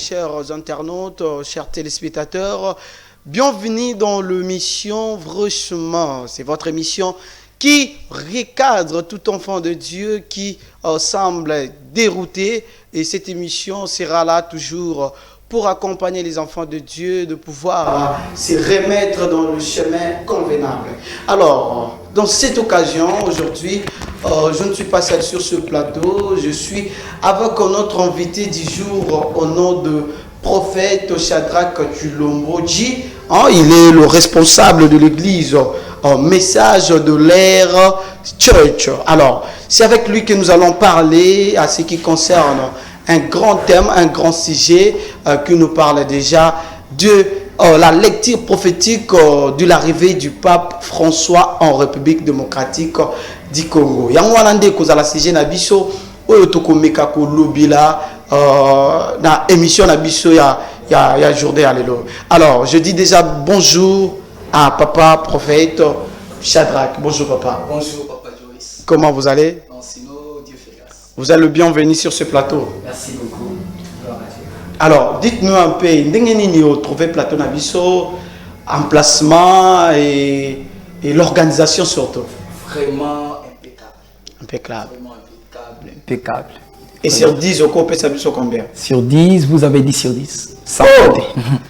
chers internautes, chers téléspectateurs. Bienvenue dans l'émission Franchement. C'est votre émission qui recadre tout enfant de Dieu qui semble dérouté. Et cette émission sera là toujours pour accompagner les enfants de Dieu, de pouvoir se remettre dans le chemin convenable. Alors, dans cette occasion, aujourd'hui, je ne suis pas seul sur ce plateau. Je suis avec notre invité du jour au nom de prophète Shadrach Tshilombo-Dji. Il est le responsable de l'église Message de l'Ère Church. Alors, c'est avec lui que nous allons parler à ce qui concerne un grand thème, un grand sujet qui nous parle déjà de la lecture prophétique de l'arrivée du pape François en République démocratique du Congo. Yangwalande kozala sujet na biso oyo tokomeka ko lobila na émission na biso ya journée alelo. Alors, je dis déjà bonjour à papa prophète Shadrach. Bonjour papa. Bonjour papa Joyce. Comment vous allez? Non, sinon Dieu fait grâce. Vous êtes le bienvenu sur ce plateau. Merci beaucoup. Gloire à Dieu. Alors, dites-nous un peu, vous trouvez plateau Nabiso, emplacement et l'organisation surtout. Vraiment impeccable. Impeccable. Vraiment impeccable. Impeccable. Et sur 10, au coup, ça biso combien? Sur 10, vous avez dit sur 10. Sans flatter.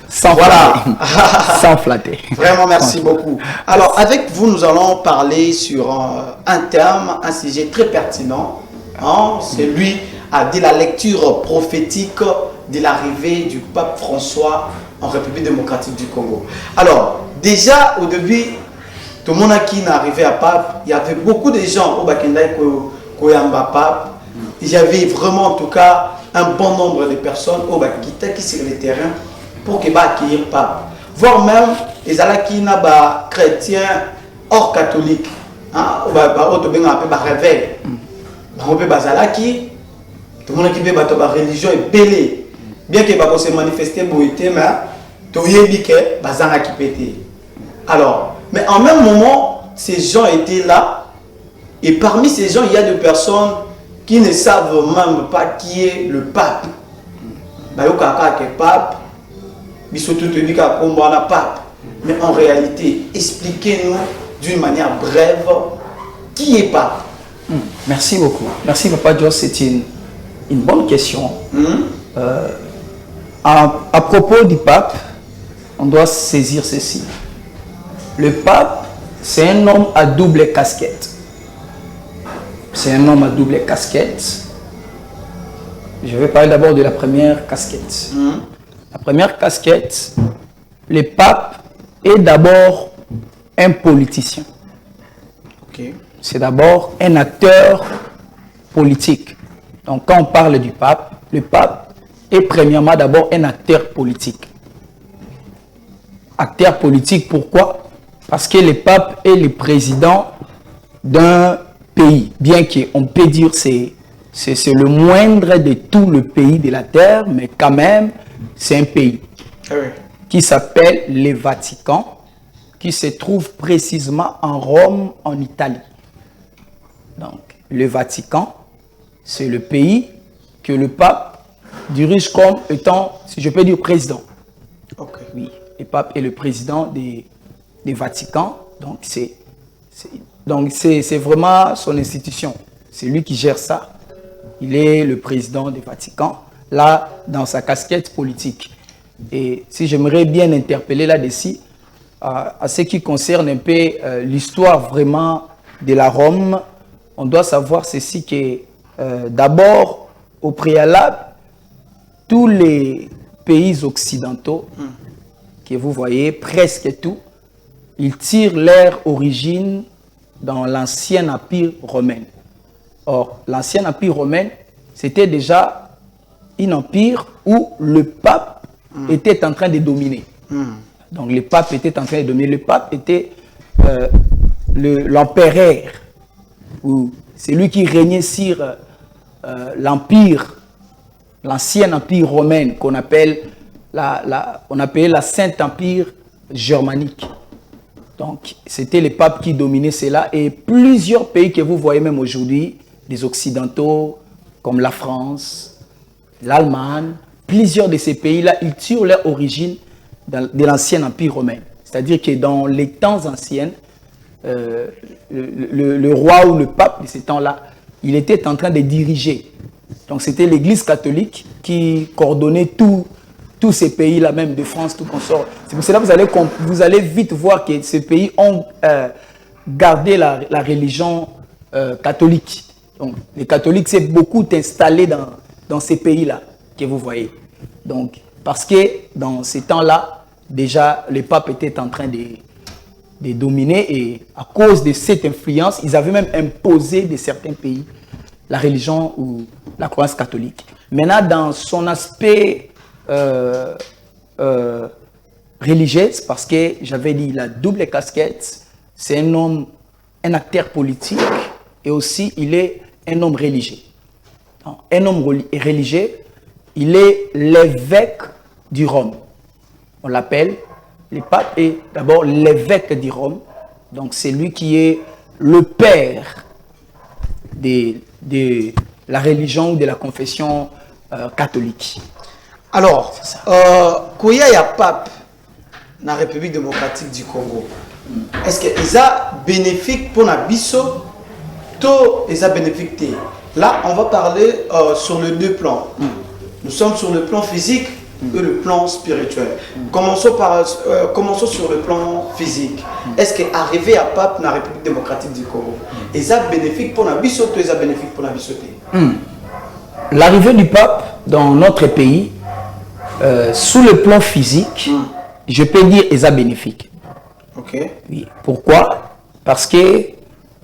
Sans voilà. Flatter. Sans flatter. Vraiment, merci beaucoup. Alors, avec vous, nous allons parler sur un terme, un sujet très pertinent. C'est lui a dit la lecture prophétique de l'arrivée du pape François en République démocratique du Congo. Alors, déjà au début, tout le monde qui est arrivé à pape, il y avait beaucoup de gens au Bakendai Koyamba pape. Il y avait vraiment en tout cas un bon nombre de personnes au Bakita qui sur le terrain pour qu'ils accueillir pape. Voire même les Alakina chrétiens hors catholiques. Au réveil. Tout le monde qui veut la religion est belé. Bien que va se manifester boité, mais tout y est que bazanga qui pété. Alors, mais en même moment, ces gens étaient là. Et parmi ces gens, il y a des personnes qui ne savent même pas qui est le pape. Bayokaka que pape, bisoto te dit qu'à pape. Mais en réalité, expliquez-nous d'une manière brève qui est pape. Merci beaucoup. Merci papa Joss, c'est une bonne question. À propos du pape, on doit saisir ceci. Le pape, c'est un homme à double casquette. C'est un homme à double casquette. Je vais parler d'abord de la première casquette. La première casquette, le pape est d'abord un politicien. Okay. C'est d'abord un acteur politique. Donc quand on parle du pape, le pape est premièrement d'abord un acteur politique. Acteur politique, pourquoi? Parce que le pape est le président d'un pays. Bien qu'on peut dire que c'est le moindre de tout le pays de la terre, mais quand même, c'est un pays qui s'appelle le Vatican, qui se trouve précisément en Rome, en Italie. Donc, le Vatican, c'est le pays que le pape dirige comme étant, si je peux dire, président. Okay. Oui, le pape est le président des Vaticans, donc c'est vraiment son institution. C'est lui qui gère ça. Il est le président des Vaticans, là, dans sa casquette politique. Et si j'aimerais bien interpeller là-dessus, à ce qui concerne un peu l'histoire vraiment de la Rome, on doit savoir ceci que d'abord, au préalable, tous les pays occidentaux que vous voyez, presque tout, ils tirent leur origine dans l'ancien empire romain. Or, l'ancien empire romain, c'était déjà un empire où le pape était en train de dominer. Donc, le pape était en train de dominer. Le pape était l'empereur, ou c'est lui qui régnait sur l'empire, l'ancien empire romain qu'on appelle on appelait la Saint-Empire germanique. Donc, c'était le pape qui dominait cela. Et plusieurs pays que vous voyez même aujourd'hui, des occidentaux, comme la France, l'Allemagne, plusieurs de ces pays-là, ils tirent leur origine de l'ancien empire romain. C'est-à-dire que dans les temps anciens, le roi ou le pape de ces temps-là, il était en train de diriger. Donc c'était l'Église catholique qui coordonnait tous ces pays-là, même de France, tout consort. C'est pour cela que vous allez vite voir que ces pays ont gardé la religion catholique. Donc les catholiques s'est beaucoup installés dans ces pays-là que vous voyez. Donc, parce que dans ces temps-là, déjà, les papes étaient en train de dominer et à cause de cette influence, ils avaient même imposé de certains pays la religion ou la croyance catholique. Maintenant, dans son aspect religieux, parce que j'avais dit la double casquette, c'est un homme, un acteur politique et aussi il est un homme religieux. Donc, un homme religieux, il est l'évêque du Rome. On l'appelle, le pape est d'abord l'évêque du Rome. Donc c'est lui qui est le père de la religion ou de la confession catholique. Alors, Koya y a pape dans la République démocratique du Congo. Est-ce que ça bénéfique pour la biso, tout est bénéfique? Là, on va parler sur les deux plans. Nous sommes sur le plan physique et le plan spirituel. Commençons sur le plan physique. Est-ce qu'arriver à pape dans la République démocratique du Congo, est ça bénéfique pour la biso, tout est bénéfique pour la biso? L'arrivée du pape dans notre pays, sous le plan physique, je peux dire est ça bénéfique. Ok. Oui. Pourquoi? Parce que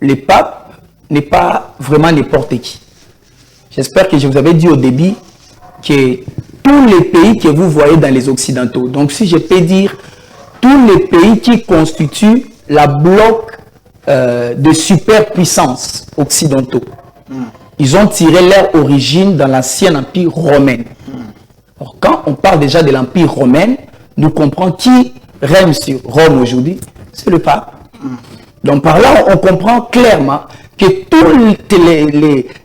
le pape n'est pas vraiment n'importe qui. J'espère que je vous avais dit au début que tous les pays que vous voyez dans les Occidentaux, donc si je peux dire tous les pays qui constituent la bloc de superpuissance occidentaux, ils ont tiré leur origine dans l'ancien empire romain. Alors, quand on parle déjà de l'empire romain, nous comprenons qui règne sur Rome aujourd'hui, c'est le pape. Donc par là, on comprend clairement que toutes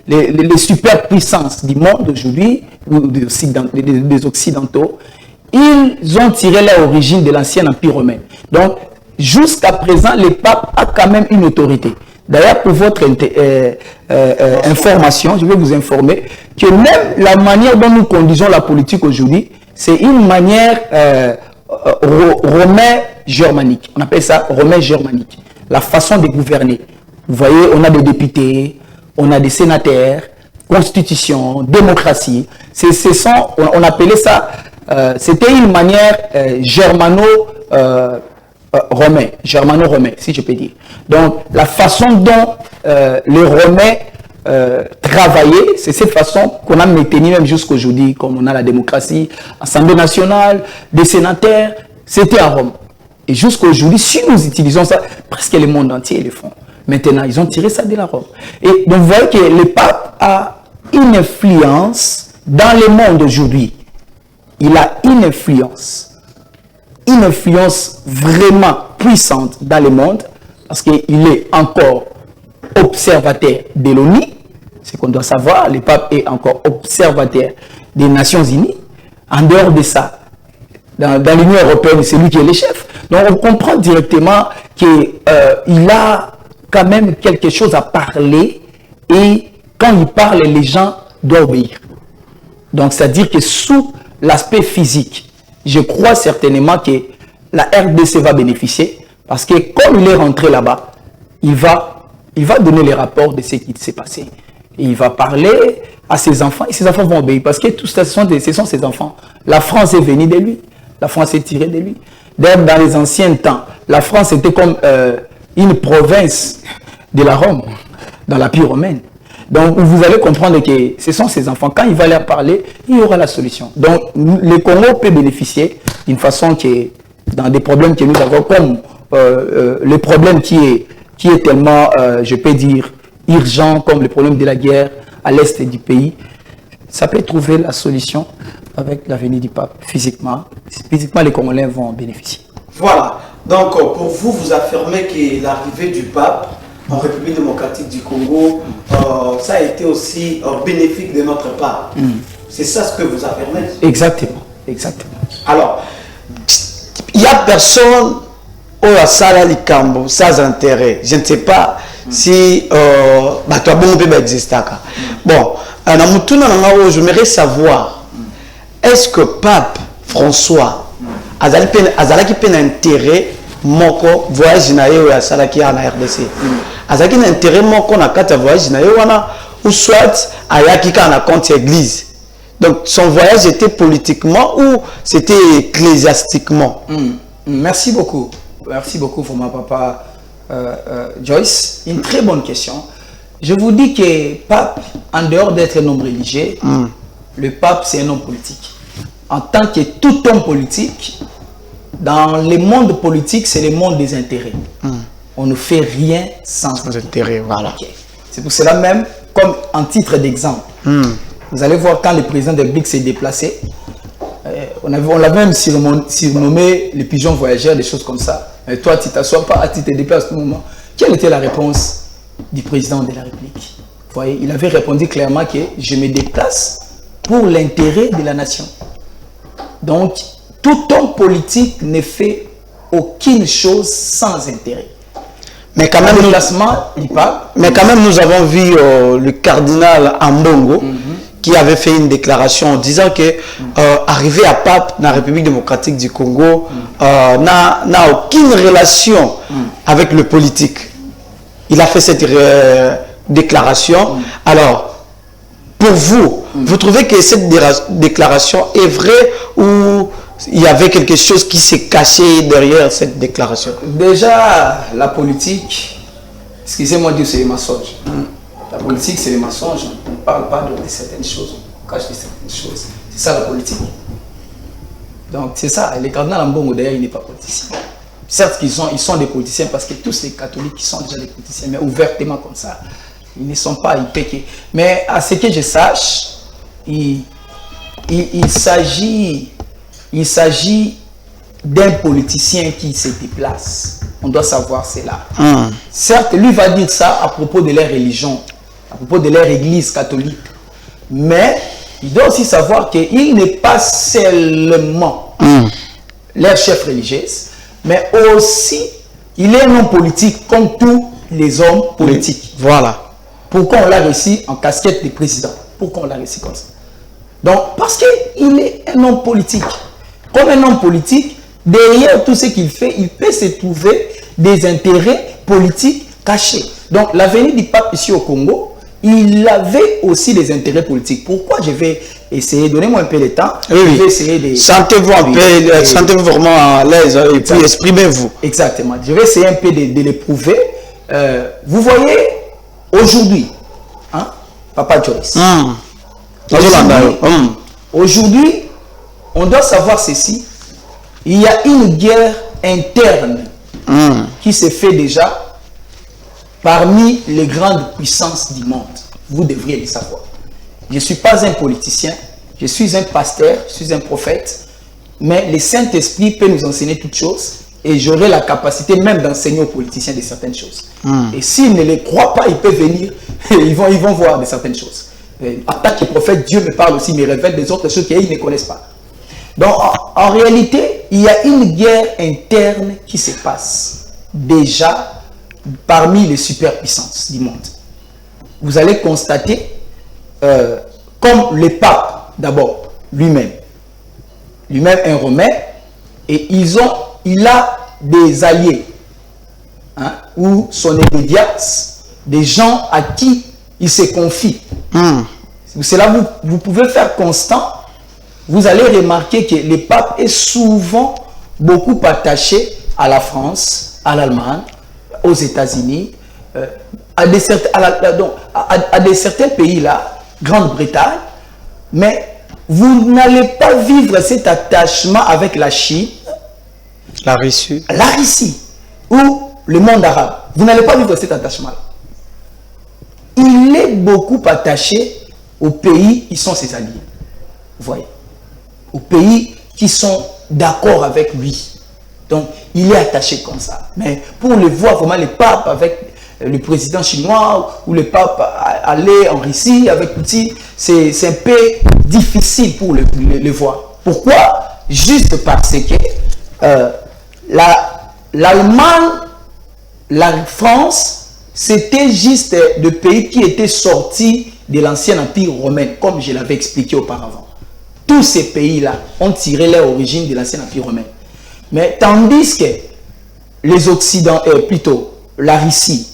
les superpuissances du monde aujourd'hui, des Occidentaux, ils ont tiré leur origine de l'ancien empire romain. Donc, jusqu'à présent, le pape a quand même une autorité. D'ailleurs, pour votre information, je vais vous informer que même la manière dont nous conduisons la politique aujourd'hui, c'est une manière romain-germanique. On appelle ça romain-germanique. La façon de gouverner. Vous voyez, on a des députés, on a des sénateurs, constitution, démocratie. On appelait ça, c'était une manière germano-romain, si je peux dire. Donc, la façon dont les Romains travaillaient, c'est cette façon qu'on a maintenue même jusqu'aujourd'hui, comme on a la démocratie, Assemblée nationale, des sénateurs, c'était à Rome. Et jusqu'aujourd'hui, si nous utilisons ça, presque le monde entier le font. Maintenant, ils ont tiré ça de la Rome. Et donc, vous voyez que le pape a une influence dans le monde aujourd'hui. Il a une influence vraiment puissante dans le monde, parce qu'il est encore observateur de l'ONU, c'est qu'on doit savoir, le pape est encore observateur des Nations Unies. En dehors de ça, dans l'Union européenne, c'est lui qui est le chef. Donc on comprend directement qu'il a quand même quelque chose à parler, et quand il parle, les gens doivent obéir. Donc c'est-à-dire que sous l'aspect physique, je crois certainement que la RDC va bénéficier, parce que comme il est rentré là-bas, il va donner les rapports de ce qui s'est passé. Et il va parler à ses enfants, et ses enfants vont obéir, parce que tout ça, ce sont ses enfants. La France est venue de lui, la France est tirée de lui. D'ailleurs, dans les anciens temps, la France était comme une province de la Rome, dans l'Empire romain. Donc, vous allez comprendre que ce sont ses enfants. Quand il va leur parler, il y aura la solution. Donc, le Congo peut bénéficier d'une façon qui dans des problèmes que nous avons, comme le problème qui est tellement, je peux dire, urgent, comme le problème de la guerre à l'est du pays. Ça peut trouver la solution avec la venue du pape physiquement. Physiquement, les Congolais vont en bénéficier. Voilà. Donc, pour vous, vous affirmez que l'arrivée du pape en République démocratique du Congo, ça a été aussi bénéfique de notre part. C'est ça ce que vous affirmez. Exactement, exactement. Alors, il n'y a personne au Asala Likambo sans intérêt. Je ne sais pas si toi bon peut exister. Bon, j'aimerais savoir, est-ce que Pape François Azalaki pen intérêt moko voyage na yo ya salaki na RDC. Azalaki na intérêt moko na kata voyage na yo wana ou soit ayaki ka na compte église. Donc son voyage était politiquement ou c'était ecclésiastiquement? Merci beaucoup. Merci beaucoup pour ma papa Joyce. Une très bonne question. Je vous dis que pape, en dehors d'être un homme religieux, le pape c'est un homme politique. En tant que tout homme politique, dans le monde politique, c'est le monde des intérêts. On ne fait rien sans intérêt. Voilà. Okay. C'est pour cela même, comme en titre d'exemple, vous allez voir quand le président de la République s'est déplacé, on l'a même surnommé le pigeon voyageur, des choses comme ça. Mais toi, tu ne t'assois pas, tu te déplaces à tout moment. Quelle était la réponse du président de la République? Vous voyez, il avait répondu clairement que je me déplace pour l'intérêt de la nation. Donc, tout homme politique ne fait aucune chose sans intérêt. Mais quand même, nous avons vu le cardinal Ambongo qui avait fait une déclaration en disant que arrivé à Pape dans la République démocratique du Congo n'a aucune relation avec le politique. Il a fait cette déclaration. Alors, pour vous, vous trouvez que cette déclaration est vraie ou il y avait quelque chose qui s'est caché derrière cette déclaration? Déjà, la politique, excusez-moi de dire, c'est les mensonges. La politique, c'est les mensonges. On ne parle pas de certaines choses, on cache certaines choses. C'est ça la politique. Donc, c'est ça. Les cardinals Ambongo, d'ailleurs, il n'est pas politicien. Certes, ils sont des politiciens parce que tous les catholiques qui sont déjà des politiciens, mais ouvertement comme ça, ils ne sont pas hypés. Mais à ce que je sache, il s'agit d'un politicien qui se déplace. On doit savoir cela. Certes, lui va dire ça à propos de leur religion, à propos de leur église catholique. Mais il doit aussi savoir qu'il n'est pas seulement leur chef religieux, mais aussi il est un homme politique comme tous les hommes politiques. Voilà. Pourquoi on l'a réussi en casquette de président? Pourquoi on l'a réussi comme ça? Donc, parce qu'il est un homme politique. Comme un homme politique, derrière tout ce qu'il fait, il peut se trouver des intérêts politiques cachés. Donc, la venue du pape ici au Congo, il avait aussi des intérêts politiques. Pourquoi? Je vais essayer, donnez-moi un peu de temps. Oui, je vais essayer de... Sentez-vous un peu, sentez-vous vraiment à l'aise et puis exprimez-vous. Exactement. Je vais essayer un peu de le prouver. Vous voyez, aujourd'hui, hein, Papa Joyce, aujourd'hui, on doit savoir ceci. Il y a une guerre interne qui se fait déjà parmi les grandes puissances du monde. Vous devriez le savoir. Je ne suis pas un politicien, je suis un pasteur, je suis un prophète, mais le Saint-Esprit peut nous enseigner toutes choses et j'aurai la capacité même d'enseigner aux politiciens de certaines choses. Et s'ils ne les croient pas, ils peuvent venir et ils vont voir de certaines choses. En tant que prophète, Dieu me parle aussi, me révèle des autres choses qu'ils ne connaissent pas. Donc, en réalité, il y a une guerre interne qui se passe déjà parmi les superpuissances du monde. Vous allez constater, comme le pape, d'abord, lui-même un Romain, et il a des alliés, hein, ou son immédiat, des gens à qui il se confie. C'est là vous pouvez faire constant. Vous allez remarquer que le pape est souvent beaucoup attaché à la France, à l'Allemagne, aux États-Unis, à des certains pays là, Grande-Bretagne, mais vous n'allez pas vivre cet attachement avec la Chine, la Russie, ou le monde arabe. Vous n'allez pas vivre cet attachement-là. Il est beaucoup attaché aux pays qui sont ses alliés. Vous voyez, aux pays qui sont d'accord avec lui. Donc, il est attaché comme ça. Mais pour le voir vraiment, le pape avec le président chinois ou le pape aller en Russie avec Poutine, c'est un peu difficile pour le voir. Pourquoi? Juste parce que l'Allemagne, la France, c'était juste des pays qui étaient sortis de l'ancien empire romain, comme je l'avais expliqué auparavant. Tous ces pays-là ont tiré leur origine de l'ancien empire romain. Mais tandis que les Occidentaux, plutôt la Russie,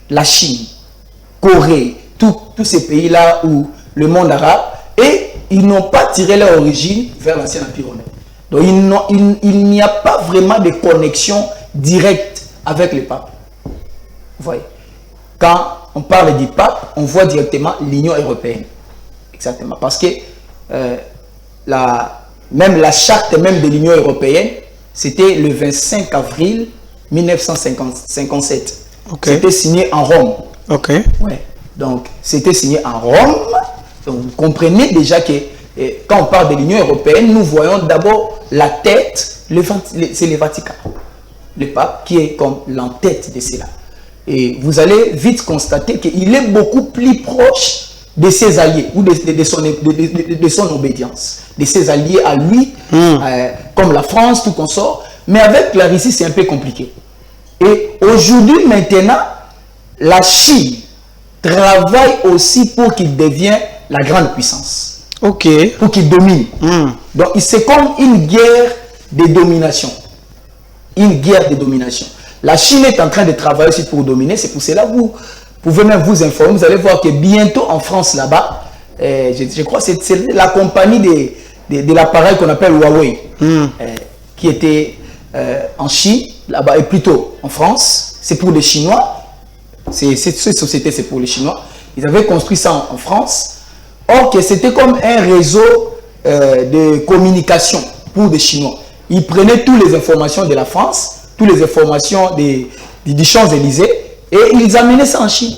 la Chine, Corée, tous ces pays-là où le monde arabe, et ils n'ont pas tiré leur origine vers l'ancien empire romain. Donc il n'y a pas vraiment de connexion directe avec le pape. Vous voyez, quand on parle du pape, on voit directement l'Union européenne. Exactement. Parce que même la charte même de l'Union européenne, c'était le 25 avril 1957. Okay. C'était signé en Rome. Ok. Ouais. Donc, c'était signé en Rome. Donc, vous comprenez déjà que quand on parle de l'Union européenne, nous voyons d'abord la tête, c'est le Vatican. Le pape qui est comme l'entête de cela. Et vous allez vite constater qu'il est beaucoup plus proche de ses alliés ou de son obédience, de ses alliés à lui, comme la France, tout consort. Mais avec la Russie, c'est un peu compliqué. Et aujourd'hui, maintenant, la Chine travaille aussi pour qu'il devienne la grande puissance. Ok. Pour qu'il domine. Donc, c'est comme une guerre de domination. Une guerre de domination. La Chine est en train de travailler aussi pour dominer. C'est pour cela que vous pouvez même vous informer. Vous allez voir que bientôt en France, là-bas, je crois que c'est la compagnie de l'appareil qu'on appelle Huawei, qui était en Chine, là-bas, et plutôt en France. C'est pour les Chinois. Cette société, c'est pour les Chinois. Ils avaient construit ça en France. Or, que c'était comme un réseau de communication pour des Chinois. Ils prenaient toutes les informations de la France, toutes les informations des Champs-Élysées, et ils amenaient ça en Chine.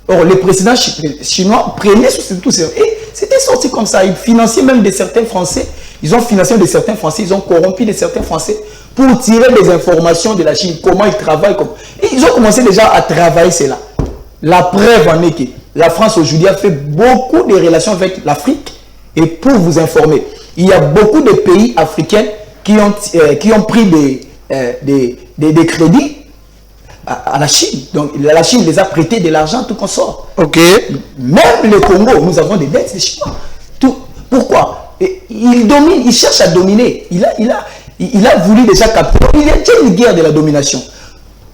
Or, les présidents chinois prenaient tout ça. Et c'était sorti comme ça. Ils finançaient même de certains Français. Ils ont financé de certains Français. Ils ont corrompu de certains Français pour tirer des informations de la Chine. Comment ils travaillent. Et ils ont commencé déjà à travailler cela. La preuve en est que la France aujourd'hui a fait beaucoup de relations avec l'Afrique. Et pour vous informer, il y a beaucoup de pays africains qui ont pris des crédits à la Chine. Donc la Chine les a prêté de l'argent, tout consort. Ok. Même le Congo, nous avons des dettes des Chinois. Pourquoi? Il domine, il cherche à dominer. Il a voulu déjà capturer. Il y a une guerre de la domination.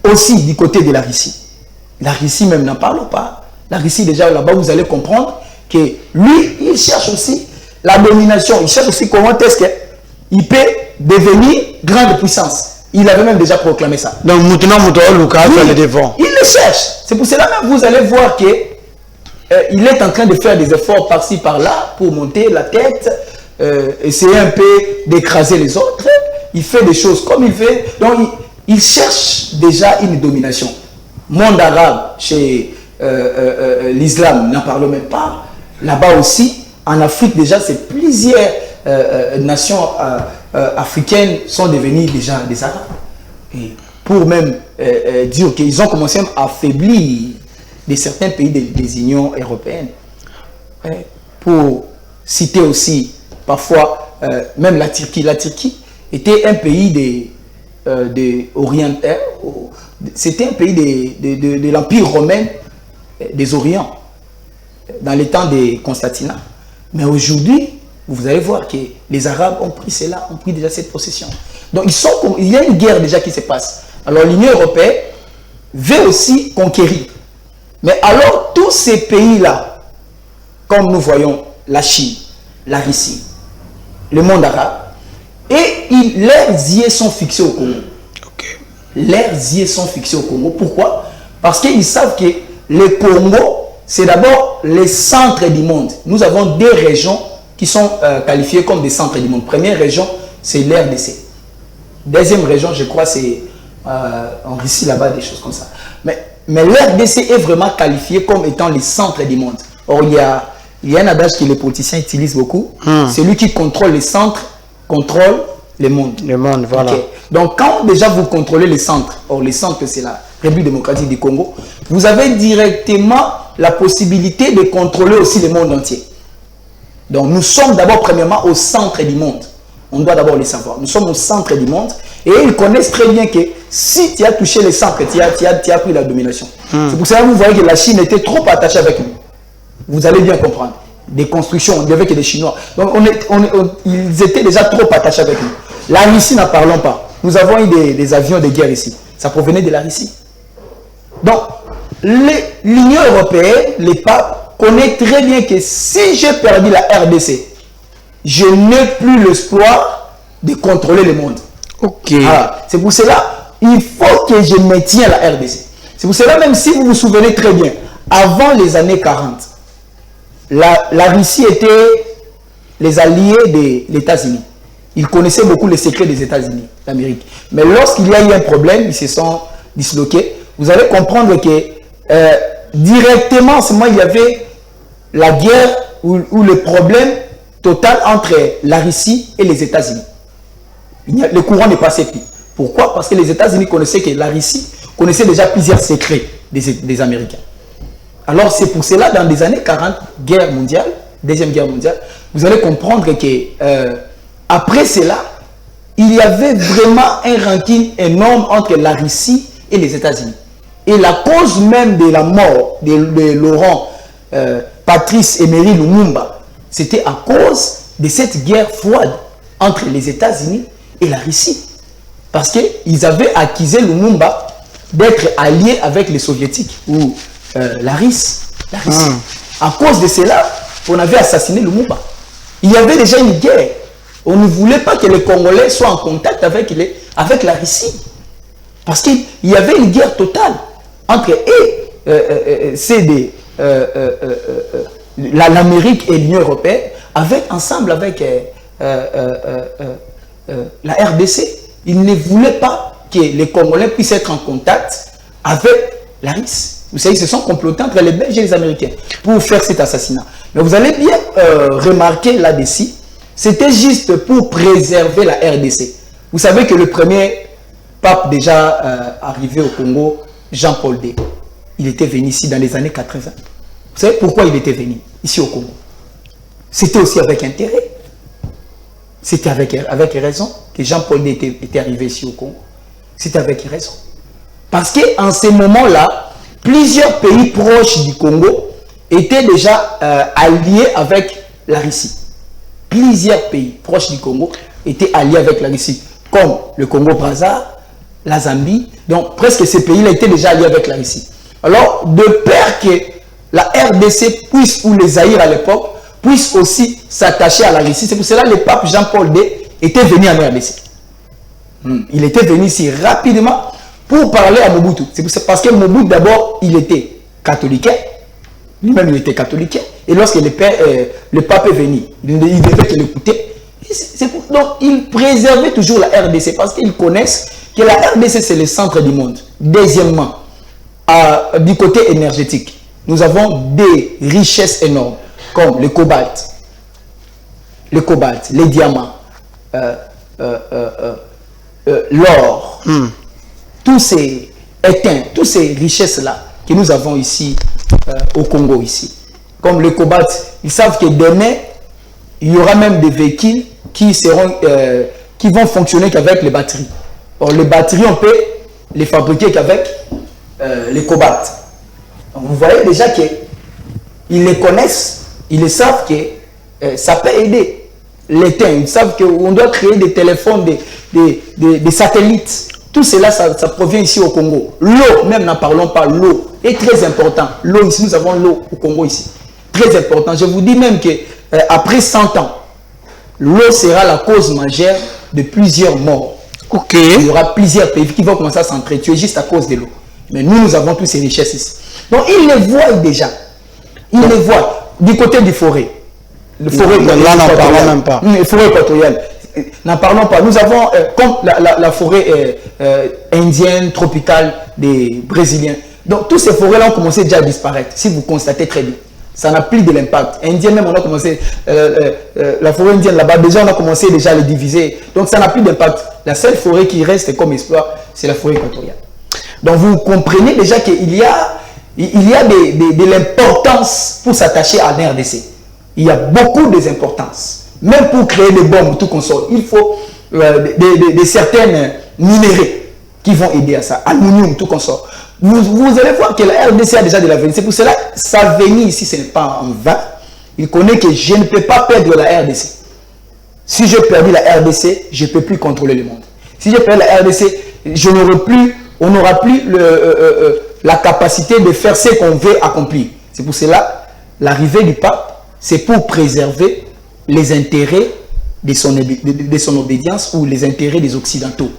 Aussi du côté de la Russie. La Russie même n'en parle pas. La Russie déjà là-bas, vous allez comprendre que lui, il cherche aussi la domination. Il cherche aussi comment est-ce qu'il peut devenir grande puissance. Il avait même déjà proclamé ça. Donc maintenant, Lucas le devant. Il le cherche. C'est pour cela même vous allez voir que il est en train de faire des efforts par-ci par-là pour monter la tête, essayer un peu d'écraser les autres. Il fait des choses comme il fait. Donc il cherche déjà une domination. Monde arabe, chez l'islam, n'en parle même pas. Là-bas aussi, en Afrique déjà, c'est plusieurs nations africaines sont devenues déjà des Arabes. Et pour même dire qu'ils ont commencé à affaiblir de certains pays des unions européennes. Pour citer aussi, parfois, même la Turquie. La Turquie était un pays oriental. C'était un pays de l'Empire romain des Orients, dans les temps de Constantina. Mais aujourd'hui, vous allez voir que les Arabes ont pris cela, ont pris déjà cette possession. Donc il y a une guerre déjà qui se passe. Alors l'Union européenne veut aussi conquérir. Mais alors tous ces pays-là, comme nous voyons la Chine, la Russie, le monde arabe, et leurs yeux sont fixés au Congo. Leurs yeux sont fixés au Congo. Pourquoi? Parce qu'ils savent que le Congo, c'est d'abord le centre du monde. Nous avons des régions qui sont qualifiées comme des centres du monde. Première région, c'est l'RDC. Deuxième région, je crois, c'est en Russie, là-bas, des choses comme ça. Mais l'RDC est vraiment qualifié comme étant le centre du monde. Or, il y a un adage que les politiciens utilisent beaucoup. Celui qui contrôle les centres contrôle Le monde. Le monde, voilà. Okay. Donc, quand déjà vous contrôlez les centres, or les centres, c'est la République démocratique du Congo, vous avez directement la possibilité de contrôler aussi le monde entier. Donc, nous sommes d'abord, premièrement, au centre du monde. On doit d'abord le savoir. Nous sommes au centre du monde et ils connaissent très bien que si tu as touché les centres, tu as pris la domination. C'est pour ça que vous voyez que la Chine était trop attachée avec nous. Vous allez bien comprendre. Des constructions, on devait que des Chinois. Donc, ils étaient déjà trop attachés avec nous. La Russie, n'en parlons pas. Nous avons eu des avions de guerre ici. Ça provenait de la Russie. Donc, l'Union européenne, les papes, connaissent très bien que si j'ai perdu la RDC, je n'ai plus l'espoir de contrôler le monde. Ok. C'est pour cela, il faut que je maintienne la RDC. C'est pour cela, même si vous vous souvenez très bien, avant les années 40, la Russie était les alliés des États-Unis. Ils connaissaient beaucoup les secrets des États-Unis, d'Amérique. Mais lorsqu'il y a eu un problème, ils se sont disloqués. Vous allez comprendre que directement, seulement il y avait la guerre ou le problème total entre la Russie et les États-Unis. Le courant n'est pas plus. Pourquoi? Parce que les États-Unis connaissaient que la Russie connaissait déjà plusieurs secrets des Américains. Alors c'est pour cela, dans les années 40, guerre mondiale, deuxième guerre mondiale, vous allez comprendre que après cela, il y avait vraiment un ranking énorme entre la Russie et les États-Unis. Et la cause même de la mort de Laurent Patrice Emery Lumumba, c'était à cause de cette guerre froide entre les États-Unis et la Russie. Parce qu'ils avaient accusé Lumumba d'être allié avec les Soviétiques ou la Russie. À cause de cela, on avait assassiné Lumumba. Il y avait déjà une guerre. On ne voulait pas que les Congolais soient en contact avec la Russie. Parce qu'il y avait une guerre totale entre l'Amérique et l'Union européenne, ensemble avec la RDC. Ils ne voulaient pas que les Congolais puissent être en contact avec la Russie. Vous savez, ils se sont complotés entre les Belges et les Américains pour faire cet assassinat. Mais vous allez bien remarquer là-dessus, c'était juste pour préserver la RDC. Vous savez que le premier pape déjà arrivé au Congo, Jean-Paul II, il était venu ici dans les années 80. Vous savez pourquoi il était venu ici au Congo? C'était aussi avec intérêt. C'était avec raison que Jean-Paul II était arrivé ici au Congo. C'était avec raison. Parce qu'en ces moments-là, plusieurs pays proches du Congo étaient déjà alliés avec la Russie. Plusieurs pays proches du Congo étaient alliés avec la Russie, comme le Congo-Brazza, la Zambie. Donc, presque ces pays-là étaient déjà alliés avec la Russie. Alors, de peur que la RDC puisse, ou les Zaïre à l'époque, puissent aussi s'attacher à la Russie. C'est pour cela que le pape Jean-Paul II était venu en RDC. Il était venu ici rapidement pour parler à Mobutu. C'est parce que Mobutu, d'abord, il était catholique. Lui-même, il était catholique. Et lorsque le pape est venu, il devait l'écouter. Donc, il préservait toujours la RDC parce qu'ils connaissent que la RDC, c'est le centre du monde. Deuxièmement, du côté énergétique, nous avons des richesses énormes, comme le cobalt, les diamants, l'or, tous ces éteints, toutes ces richesses-là que nous avons ici au Congo, ici. Comme le cobalt, ils savent que demain, il y aura même des véhicules qui vont fonctionner qu'avec les batteries. Or, les batteries, on peut les fabriquer qu'avec les cobalt. Donc, vous voyez déjà qu'ils les connaissent, ils le savent que ça peut aider l'éteint. Ils savent qu'on doit créer des téléphones, des satellites. Tout cela, ça provient ici au Congo. L'eau, même n'en parlons pas, l'eau est très important. L'eau, ici, nous avons l'eau au Congo ici. Très important. Je vous dis même que après 100 ans, l'eau sera la cause majeure de plusieurs morts. Ok. Il y aura plusieurs pays qui vont commencer à s'entretuer juste à cause de l'eau. Mais nous avons toutes ces richesses ici. Donc, ils les voient déjà. Ils les voient du côté du forêt. Le forêt là, n'en parlons même pas. Le forêt équatoriale. N'en parlons pas. Nous avons, comme la forêt indienne, tropicale des Brésiliens. Donc, toutes ces forêts-là ont commencé déjà à disparaître, si vous constatez très bien. ça n'a plus de l'impact. Indien même, on a commencé, la forêt indienne là-bas, déjà on a commencé déjà à les diviser. Donc ça n'a plus d'impact. La seule forêt qui reste comme espoir, c'est la forêt équatoriale. Donc vous comprenez déjà qu'il y a de l'importance pour s'attacher à la RDC. Il y a beaucoup d'importance. Même pour créer des bombes, tout consort, il faut de certaines minéraux qui vont aider à ça. Aluminium, tout consort. Vous allez voir que la RDC a déjà de l'avenir. C'est pour cela que sa venue ici, ce n'est pas en vain. Il connaît que je ne peux pas perdre la RDC. Si je perds la RDC, je ne peux plus contrôler le monde. Si je perds la RDC, on n'aura plus la capacité de faire ce qu'on veut accomplir. C'est pour cela l'arrivée du pape, c'est pour préserver les intérêts de son obédience ou les intérêts des Occidentaux.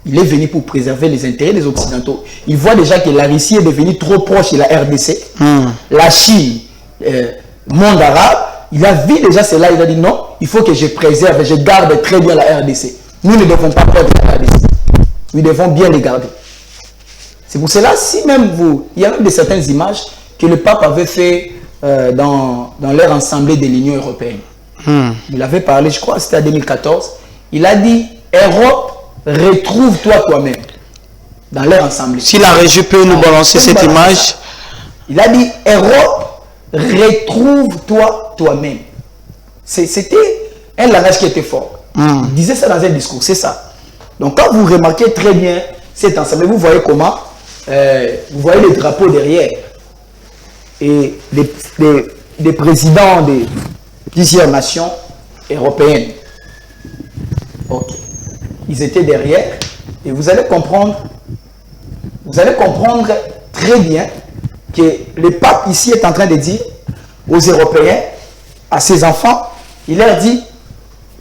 Il est venu pour préserver les intérêts des Occidentaux. Il voit déjà que la Russie est devenue trop proche de la RDC. La Chine, monde arabe, il a vu déjà cela, il a dit non, il faut que je préserve, je garde très bien la RDC. Nous ne devons pas perdre la RDC. Nous devons bien les garder. C'est pour cela, si même il y a même de certaines images que le pape avait fait dans leur assemblée de l'Union européenne. Il avait parlé, je crois, c'était en 2014. Il a dit, Europe, retrouve-toi toi-même. Dans leur assemblée. Si la régie peut nous balancer cette image. Il a dit, Europe, retrouve-toi toi-même. C'était un langage qui était fort. Il disait ça dans un discours, c'est ça. Donc quand vous remarquez très bien cette assemblée, vous voyez comment, vous voyez les drapeaux derrière. Et des présidents de plusieurs nations européennes. Ok. Ils étaient derrière. Et vous allez comprendre très bien que le pape ici est en train de dire aux Européens, à ses enfants, il leur dit,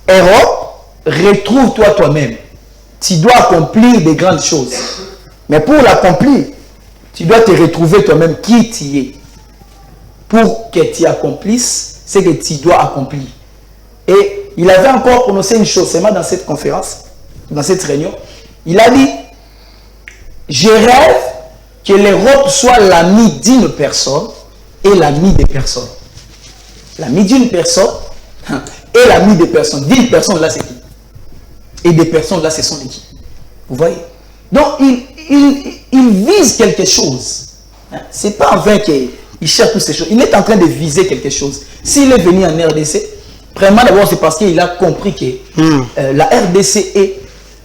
Europe, retrouve-toi toi-même. Tu dois accomplir des grandes choses. Mais pour l'accomplir, tu dois te retrouver toi-même qui tu es. Pour que tu accomplisses ce que tu dois accomplir. Et il avait encore prononcé une chose, seulement dans cette conférence, dans cette réunion. Il a dit, je rêve que l'Europe soit l'ami d'une personne et l'ami des personnes. L'ami d'une personne et l'ami des personnes. D'une personne, là, c'est qui? Et des personnes, là, ce sont les qui? Vous voyez? Donc, il vise quelque chose. Ce n'est pas en vain qu'il cherche toutes ces choses. Il est en train de viser quelque chose. S'il est venu en RDC, vraiment, d'abord, c'est parce qu'il a compris que la RDC est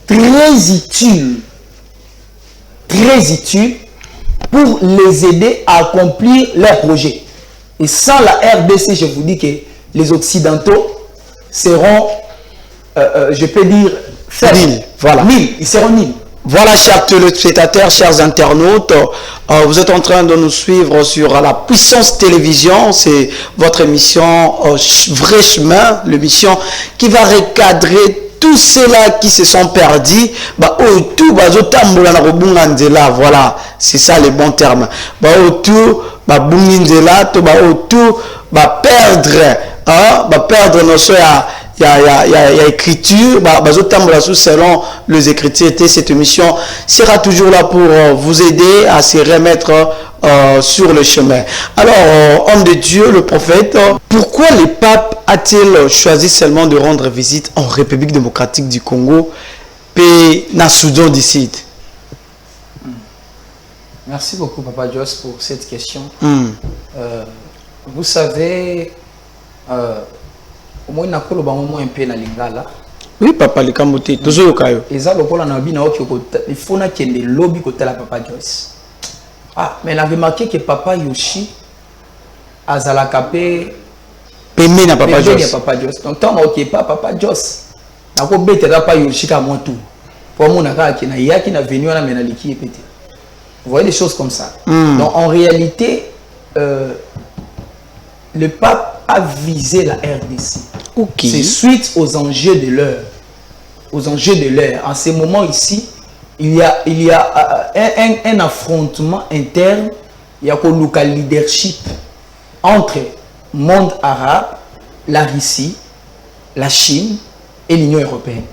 très utile pour les aider à accomplir leurs projets. Et sans la RDC, je vous dis que les Occidentaux seront, je peux dire, nuls. Voilà. Nuls. Ils seront nuls. Voilà, chers téléspectateurs, chers internautes, vous êtes en train de nous suivre sur la Puissance Télévision. C'est votre émission Vrai Chemin, l'émission qui va recadrer tous ceux-là qui se sont perdus. Voilà, c'est ça le bon terme. Perdre nos soeurs. Il y a écriture, selon les écritures. Cette émission sera toujours là pour vous aider à se remettre sur le chemin. Alors, homme de Dieu, le prophète, pourquoi le pape a-t-il choisi seulement de rendre visite en République démocratique du Congo et dans Soudan du Sud? Merci beaucoup, Papa Joss, pour cette question. Vous savez, moi, je un peu na lingala. Oui, papa, le Kamboté, toujours au Kayo. Et ça, il faut qu'il y ait des lobbies côté la Papa Joyce. Ah, mais on a remarqué que Papa Yoshi a zalakapé. Pémé na Papa Joyce. Donc, tant que Papa Joyce, n'a pas bête Papa Yoshi comme moi tout. Pour moi, on a qu'il y a qui n'a venu à la ménaliki et pété. Vous voyez des choses comme ça. Donc, en réalité, le pape a visé la RDC. Okay. C'est suite aux enjeux de l'heure. Aux enjeux de l'heure. En ce moment ici, il y a un affrontement interne. Il y a un local leadership entre le monde arabe, la Russie, la Chine et l'Union européenne.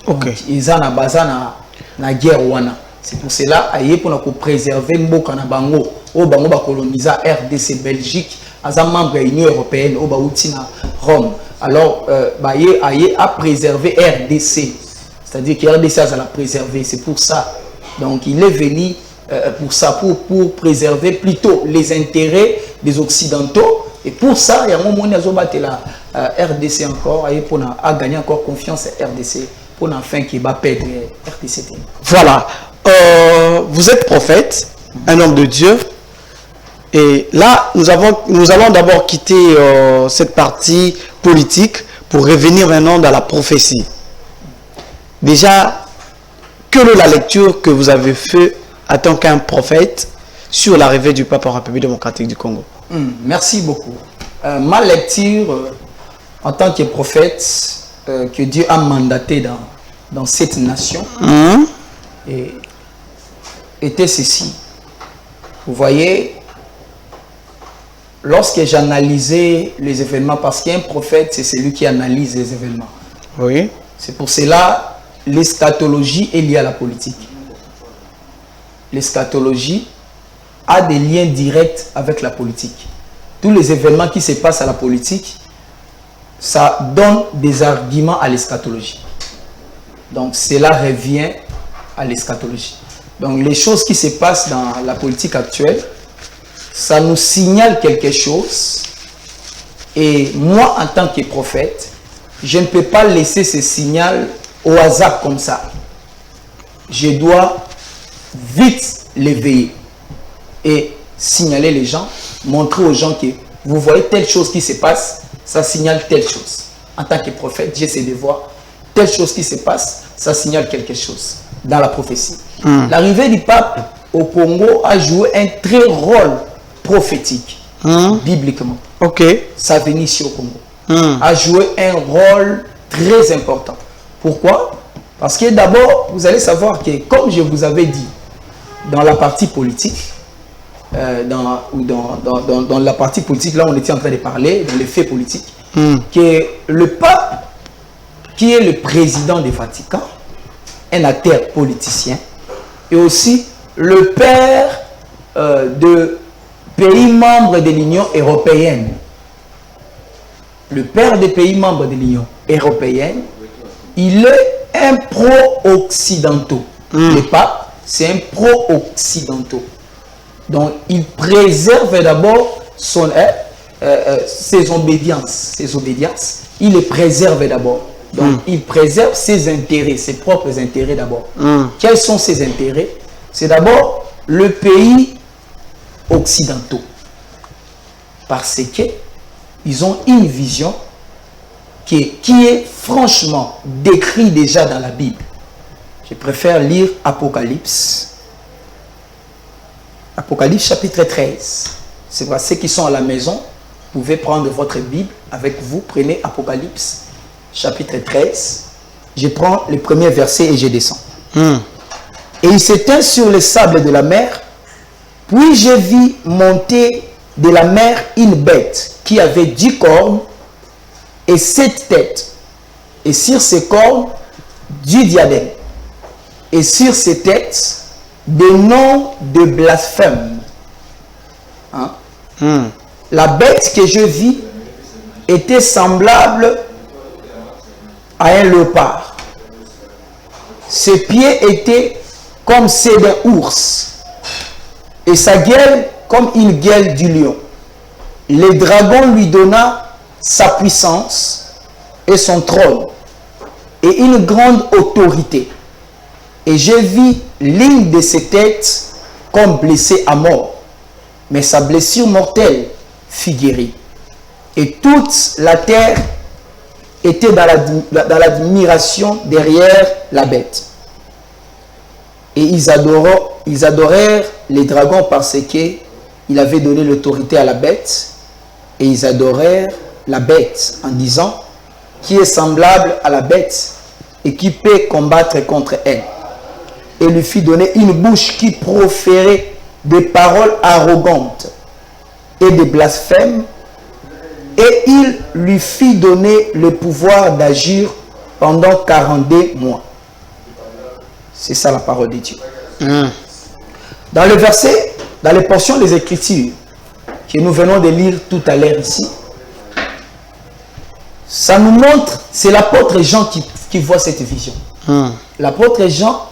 Ok. Ils ont la guerre. C'est pour cela, pour préserver Mboka na bango au bango ba colonisa RDC Belgique, as un membre de l'Union européenne, au Baoutina Rome. Alors, Baye a préservé RDC, c'est-à-dire que RDC a préservé, c'est pour ça. Donc, il est venu pour ça, pour préserver plutôt les intérêts des Occidentaux. Et pour ça, il y a un moment où la RDC encore, et pour gagner encore confiance à RDC, pour enfin qu'il va perdre RDC. Voilà. Vous êtes prophète, un homme de Dieu. Et là, nous allons d'abord quitter cette partie politique pour revenir maintenant dans la prophétie. Déjà, quelle est la lecture que vous avez faite en tant qu'un prophète sur l'arrivée du pape en République démocratique du Congo? Merci beaucoup. Ma lecture en tant que prophète que Dieu a mandaté dans cette nation était ceci. Vous voyez, lorsque j'analysais les événements, parce qu'un prophète, c'est celui qui analyse les événements. Oui. C'est pour cela l'eschatologie est liée à la politique. L'eschatologie a des liens directs avec la politique. Tous les événements qui se passent à la politique, ça donne des arguments à l'eschatologie. Donc cela revient à l'eschatologie. Donc les choses qui se passent dans la politique actuelle, ça nous signale quelque chose. Et moi, en tant que prophète, je ne peux pas laisser ce signal au hasard comme ça. Je dois vite l'éveiller et signaler les gens, montrer aux gens que vous voyez telle chose qui se passe, ça signale telle chose. En tant que prophète, j'essaie de voir telle chose qui se passe, ça signale quelque chose dans la prophétie. L'arrivée du pape au Congo a joué un très rôle prophétique, bibliquement. Ok. Sa venue ici au Congo a joué un rôle très important. Pourquoi? Parce que d'abord, vous allez savoir que, comme je vous avais dit, dans la partie politique, dans la partie politique, là on était en train de parler, dans les faits politiques, que le pape, qui est le président du Vatican, un acteur politicien, et aussi le père de pays membres de l'Union européenne. Le père des pays membres de l'Union européenne, il est un pro-occidentaux. Le pape, c'est un pro-occidentaux. Donc, il préserve d'abord ses obédiences. Il les préserve d'abord. Donc, il préserve ses intérêts, ses propres intérêts d'abord. Quels sont ses intérêts? C'est d'abord le pays occidentaux. Parce qu'ils ont une vision qui est franchement décrite déjà dans la Bible. Je préfère lire Apocalypse. Apocalypse chapitre 13. C'est vrai, ceux qui sont à la maison, vous pouvez prendre votre Bible avec vous. Prenez Apocalypse chapitre 13. Je prends le premier verset et je descends. Et il s'éteint sur les sables de la mer. Puis je vis monter de la mer une bête qui avait 10 cornes et 7 têtes. Et sur ces cornes, 10 diadèmes. Et sur ces têtes, des noms de blasphème. La bête que je vis était semblable à un léopard. Ses pieds étaient comme ceux d'un ours et sa gueule comme une gueule du lion. Le dragon lui donna sa puissance et son trône et une grande autorité. Et je vis l'une de ses têtes comme blessée à mort, mais sa blessure mortelle fut guérie. Et toute la terre était dans l'admiration derrière la bête. Et ils adorèrent les dragons parce qu'il avait donné l'autorité à la bête. Et ils adorèrent la bête en disant, qui est semblable à la bête et qui peut combattre contre elle. Et lui fit donner une bouche qui proférait des paroles arrogantes et des blasphèmes. Et il lui fit donner le pouvoir d'agir pendant 42 mois. C'est ça la parole de Dieu. Dans dans les portions des Écritures que nous venons de lire tout à l'heure ici, ça nous montre, c'est l'apôtre Jean qui voit cette vision. L'apôtre Jean,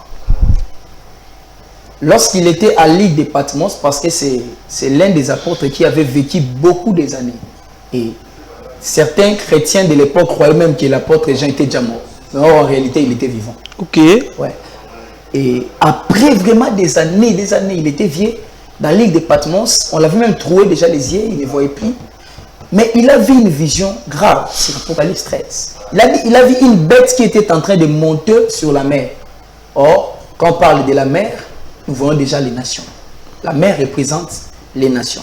lorsqu'il était à l'île de Patmos, parce que c'est l'un des apôtres qui avait vécu beaucoup des années. Et certains chrétiens de l'époque croyaient même que l'apôtre Jean était déjà mort. Mais en réalité, il était vivant. Ok. Ouais. Et après vraiment des années, il était vieux. Dans l'île de Patmos, on l'avait même trouvé déjà les yeux, il ne voyait plus. Mais il a vu une vision grave, c'est l'Apocalypse 13. Il a vu une bête qui était en train de monter sur la mer. Or, quand on parle de la mer, nous voyons déjà les nations. La mer représente les nations.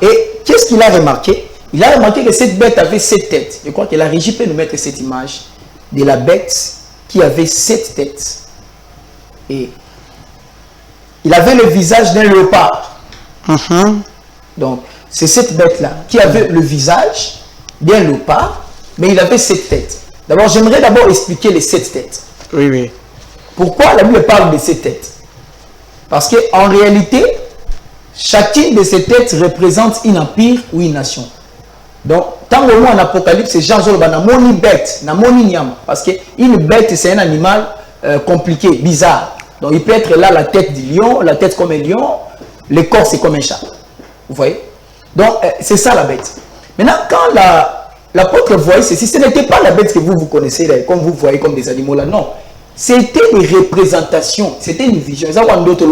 Et qu'est-ce qu'il a remarqué? Il a remarqué que cette bête avait 7 têtes. Je crois que la régie peut nous mettre cette image de la bête qui avait 7 têtes. Et il avait le visage d'un léopard. Donc, c'est cette bête-là qui avait le visage d'un léopard, mais il avait 7 têtes. D'abord, j'aimerais d'abord expliquer les 7 têtes. Oui, oui. Pourquoi la Bible parle de 7 têtes? Parce qu'en réalité, chacune de ces têtes représente un empire ou une nation. Donc, tant au moins en Apocalypse, Jean Zoloba n'a moni bête, n'a moni nyama. Parce qu'une bête, c'est un animal compliqué, bizarre. Donc, il peut être là la tête du lion, la tête comme un lion, le corps c'est comme un chat. Vous voyez? Donc, c'est ça la bête. Maintenant, quand l'apôtre voyait ceci, ce n'était pas la bête que vous connaissez, là, comme vous voyez comme des animaux là, non. C'était des représentations, c'était une vision. Ils ont d'autres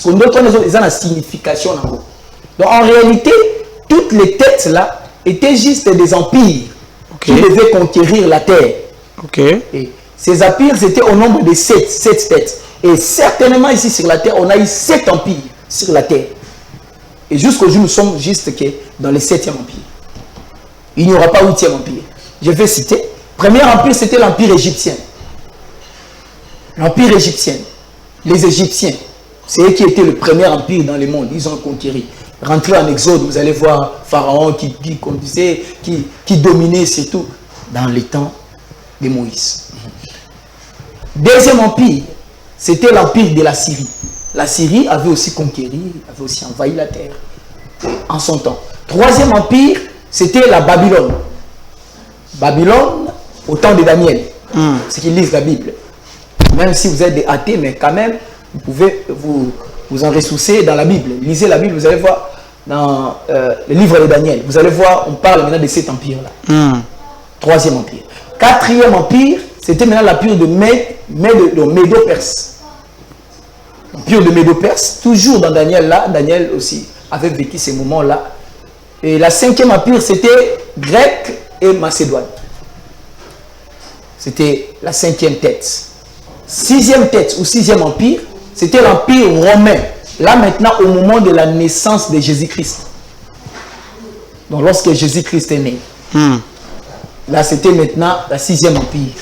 ils ont la signification. Donc, en réalité, toutes les têtes là étaient juste des empires qui devaient conquérir la terre. Et ces empires, c'était au nombre de 7 têtes. Et certainement ici sur la terre, on a eu 7 empires sur la terre. Et jusqu'aujourd'hui, nous sommes juste que dans le 7e empire. Il n'y aura pas 8e empire. Je vais citer. Premier empire, c'était l'empire égyptien. L'empire égyptien. Les Égyptiens, c'est eux qui étaient le premier empire dans le monde. Ils ont conquéri. Rentrez en Exode, vous allez voir Pharaon qui conduisait, qui dominait, c'est tout, dans les temps de Moïse. Deuxième empire, c'était l'empire de la Syrie. La Syrie avait aussi conquéri, avait aussi envahi la terre en son temps. Troisième empire, c'était la Babylone. Babylone, au temps de Daniel. Ceux qui lisent la Bible. Même si vous êtes des athées, mais quand même, vous pouvez vous en ressourcer dans la Bible. Lisez la Bible, vous allez voir dans le livre de Daniel. Vous allez voir, on parle maintenant de cet empire-là. Troisième empire. Quatrième empire, c'était maintenant l'empire de Médo-Perse. L'empire de Médo-Perse, toujours dans Daniel là, Daniel aussi avait vécu ces moments-là. Et la cinquième empire, c'était Grec et Macédoine. C'était la cinquième tête. Sixième tête ou sixième empire, c'était l'empire romain. Là maintenant, au moment de la naissance de Jésus-Christ. Donc lorsque Jésus-Christ est né. Là, c'était maintenant la sixième empire.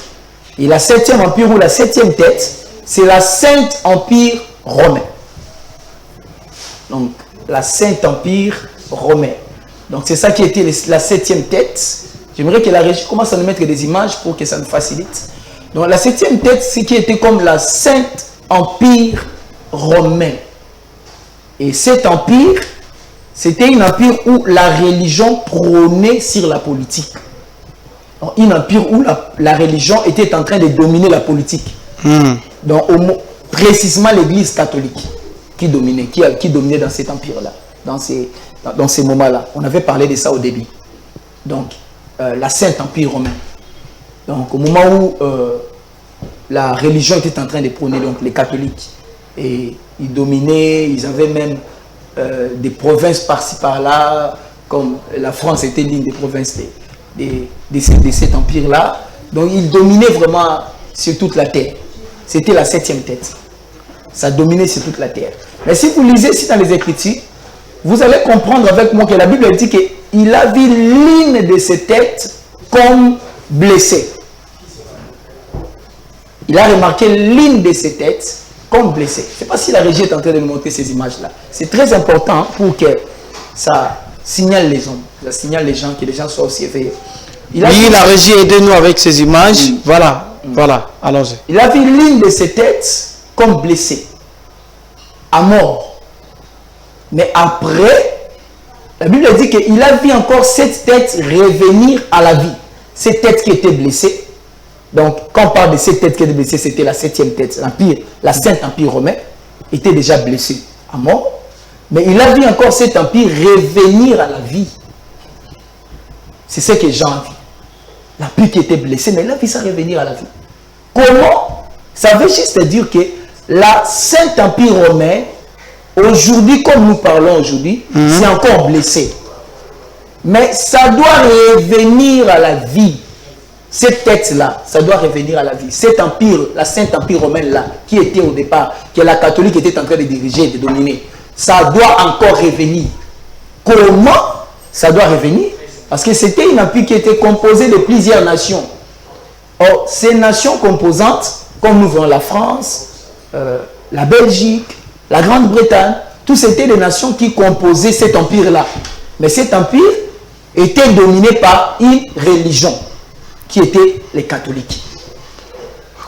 Et la septième empire ou la septième tête, c'est la Sainte Empire romain. Donc, la Sainte Empire romain. Donc, c'est ça qui était la septième tête. J'aimerais que la régie commence à nous mettre des images pour que ça nous facilite. Donc, la septième tête, c'est qui était comme la Sainte Empire romain. Et cet empire, c'était un empire où la religion prônait sur la politique. Donc, un empire où la religion était en train de dominer la politique. Donc, précisément l'église catholique qui dominait, qui dominait dans cet empire-là, dans ces moments-là. On avait parlé de ça au début. Donc, la Sainte Empire romain. Donc, au moment où la religion était en train de prôner, donc les catholiques, et ils dominaient, ils avaient même des provinces par-ci par-là, comme la France était l'une des provinces de cet empire-là. Donc, ils dominaient vraiment sur toute la terre. C'était la septième tête. Ça dominait sur toute la terre. Mais si vous lisez ici dans les Écritures, vous allez comprendre avec moi que la Bible dit qu'il a vu l'une de ses têtes comme blessée. Il a remarqué l'une de ses têtes comme blessée. Je ne sais pas si la régie est en train de nous montrer ces images-là. C'est très important pour que ça signale les hommes, ça signale les gens, que les gens soient aussi éveillés. Oui, la régie, aidez-nous avec ces images. Oui. Voilà, allons-y. Il a vu l'une de ses têtes comme blessée, à mort. Mais après, la Bible dit qu'il a vu encore cette tête revenir à la vie. Cette tête qui était blessée. Donc, quand on parle de cette tête qui était blessée, c'était la 7e tête. L'Empire, la Sainte Empire romain était déjà blessé à mort. Mais il a vu encore cet empire revenir à la vie. C'est ce que Jean a vu. L'empire qui était blessé, mais il a vu ça revenir à la vie. Comment? Ça veut juste dire que la Sainte Empire romain, aujourd'hui, comme nous parlons aujourd'hui, c'est encore blessé. Mais ça doit revenir à la vie. Cette tête-là, ça doit revenir à la vie. Cet empire, la Sainte Empire romaine-là, qui était au départ, que la catholique était en train de diriger, de dominer, ça doit encore revenir. Comment ça doit revenir? Parce que c'était une empire qui était composée de plusieurs nations. Or, ces nations composantes, comme nous voyons la France, la Belgique, la Grande-Bretagne, tous c'était des nations qui composaient cet empire-là. Mais cet empire était dominé par une religion, qui était les catholiques.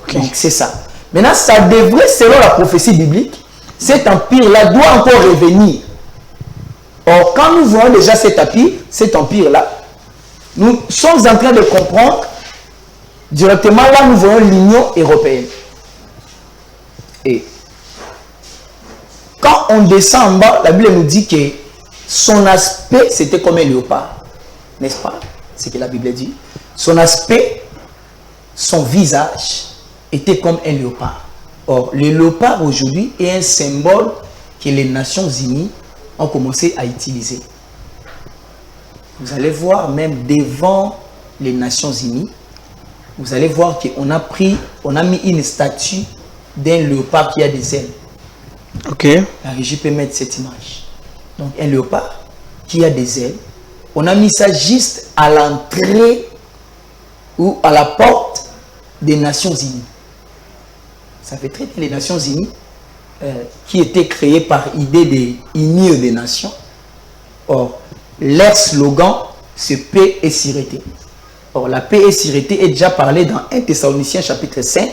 Okay. Donc c'est ça. Maintenant, ça devrait, selon la prophétie biblique, cet empire-là doit encore revenir. Or, quand nous voyons déjà cet empire-là, nous sommes en train de comprendre directement là, nous voyons l'Union européenne. Et quand on descend en bas, la Bible nous dit que son aspect, c'était comme un léopard. N'est-ce pas? C'est ce que la Bible dit. Son aspect, son visage était comme un léopard. Or, le léopard aujourd'hui est un symbole que les Nations Unies ont commencé à utiliser. Vous allez voir même devant les Nations Unies, vous allez voir qu'on a mis une statue d'un léopard qui a des ailes. Ok. La régie peut mettre cette image. Donc un léopard qui a des ailes. On a mis ça juste à l'entrée ou à la porte des Nations Unies. Ça fait très bien les Nations Unies qui étaient créées par idée de unir des nations. Or, leur slogan, c'est paix et sûreté. Or, la paix et sûreté est déjà parlé dans 1 Thessaloniciens chapitre 5,